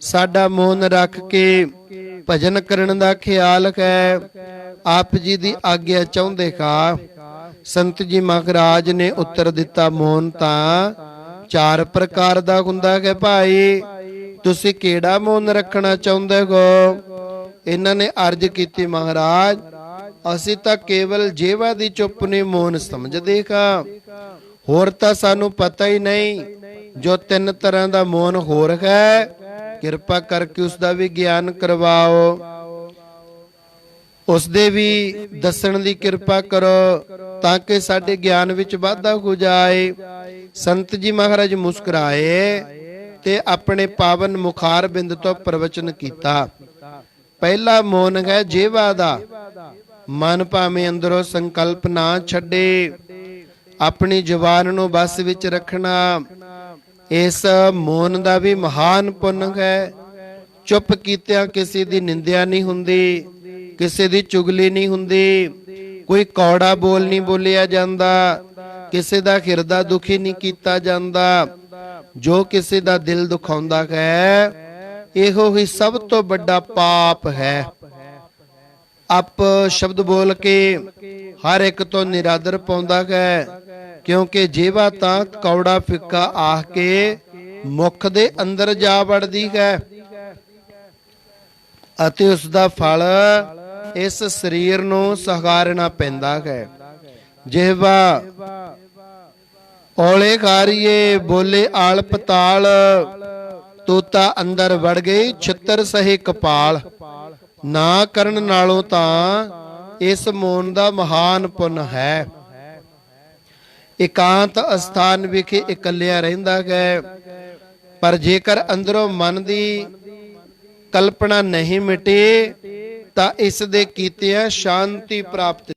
ਸਾਡਾ ਮੌਨ ਰੱਖ ਕੇ ਭਜਨ ਕਰਨ ਦਾ ਖਿਆਲ ਹੈ। ਆਪ ਜੀ ਦੀ ਆਗਿਆ ਚਾਹੁੰਦੇ ਕਾ? ਸੰਤ ਜੀ ਮਹਾਰਾਜ ਨੇ ਉੱਤਰ ਦਿੱਤਾ, ਮੌਨ ਤਾਂ 4 ਪ੍ਰਕਾਰ ਦਾ ਹੁੰਦਾ ਹੈ ਭਾਈ, ਤੁਸੀਂ ਕਿਹੜਾ ਮੌਨ ਰੱਖਣਾ ਚਾਹੁੰਦੇ ਹੋ? ਇਹਨਾਂ ਨੇ ਅਰਜ਼ ਕੀਤੀ, ਮਹਾਰਾਜ ਅਸੀਂ ਤਾਂ ਕੇਵਲ ਜੀਵਾ ਦੀ ਚੁੱਪ ਨੂੰ ਮੌਨ ਸਮਝਦੇ ਹਾਂ, ਹੋਰ ਤਾਂ ਸਾਨੂੰ ਪਤਾ ਹੀ ਨਹੀਂ। ਜੋ 3 ਤਰ੍ਹਾਂ ਦਾ ਮੌਨ ਹੋਰ ਹੈ, ਕਿਰਪਾ ਕਰਕੇ ਉਸ ਦਾ ਵੀ ਗਿਆਨ ਕਰਵਾਓ, ਉਸ ਦੇ ਵੀ ਦੱਸਣ ਦੀ ਕਿਰਪਾ ਕਰੋ ਤਾਂ ਕਿ ਸਾਡੇ ਗਿਆਨ ਵਿੱਚ ਵਾਧਾ ਹੋ ਜਾਏ। ਸੰਤ ਜੀ ਮਹਾਰਾਜ ਮੁਸਕਰਾਏ ਤੇ ਆਪਣੇ ਪਾਵਨ ਮੁਖਾਰ ਬਿੰਦ ਤੋਂ ਪ੍ਰਵਚਨ ਕੀਤਾ। ਪਹਿਲਾ ਮੌਨ ਹੈ ਜੀਵਾ ਦਾ। ਮਨ ਭਾਵੇਂ ਅੰਦਰੋਂ ਸੰਕਲਪ ਨਾ ਛੱਡੇ, ਆਪਣੀ ਜ਼ੁਬਾਨ ਨੂੰ ਬਸ ਵਿੱਚ ਰੱਖਣਾ। ਇਸ ਮੌਨ ਦਾ ਵੀ ਮਹਾਨ ਪੁੰਨ ਹੈ। ਚੁੱਪ ਕੀਤਿਆਂ ਕਿਸੇ ਦੀ ਨਿੰਦਿਆ ਨਹੀਂ ਹੁੰਦੀ, ਕਿਸੇ ਦੀ ਚੁਗਲੀ ਨਹੀਂ ਹੁੰਦੀ, ਕੋਈ ਕੌੜਾ ਬੋਲ ਨਹੀਂ ਬੋਲਿਆ ਜਾਂਦਾ, ਕਿਸੇ ਦਾ ਹਿਰਦਾ ਦੁਖੀ ਨਹੀਂ ਕੀਤਾ ਜਾਂਦਾ। ਜੋ ਕਿਸੇ ਦਾ ਦਿਲ ਦੁਖਾਉਂਦਾ ਹੈ, ਇਹੋ ਹੀ ਸਭ ਤੋਂ ਵੱਡਾ ਪਾਪ ਹੈ। ਅਪ ਸ਼ਬਦ ਬੋਲ ਕੇ ਹਰ ਇੱਕ ਤੋਂ ਨਿਰਾਦਰ ਪਾਉਂਦਾ ਹੈ, ਕਿਉਂਕਿ ਜੀਵਾ ਤਾਂ ਕੌੜਾ ਫਿੱਕਾ ਆਖ ਕੇ ਮੁਖ ਦੇ ਅੰਦਰ ਜਾ ਵੜਦੀ ਹੈ ਅਤੇ ਉਸ ਦਾ ਫਲ ਇਸ ਸਰੀਰ ਨੂੰ ਸਹਾਰਨਾ ਪੈਂਦਾ ਹੈ। ਜਿਹਵਾ ਔਲੇ ਖਾਰੀਏ ਬੋਲੇ ਆਲ ਪਤਾਲ, ਤੋਤਾ ਅੰਦਰ ਵੜ ਗਈ ਛਿੱਤਰ ਸਹੇ ਕਪਾਲ। ਨਾ ਕਰਨ ਨਾਲੋਂ ਤਾਂ ਇਸ ਮੌਨ ਦਾ ਮਹਾਨ ਪੁੰਨ ਹੈ। ਇਕਾਂਤ ਅਸਥਾਨ ਵਿਖੇ ਇਕੱਲਿਆ ਰਹਿੰਦਾ ਹੈ, ਪਰ ਜੇਕਰ ਅੰਦਰੋਂ ਮਨ ਦੀ ਕਲਪਨਾ ਨਹੀਂ ਮਿਟੇ ਤਾਂ ਇਸ ਦੇ ਕੀਤਿਆਂ ਸ਼ਾਂਤੀ ਪ੍ਰਾਪਤ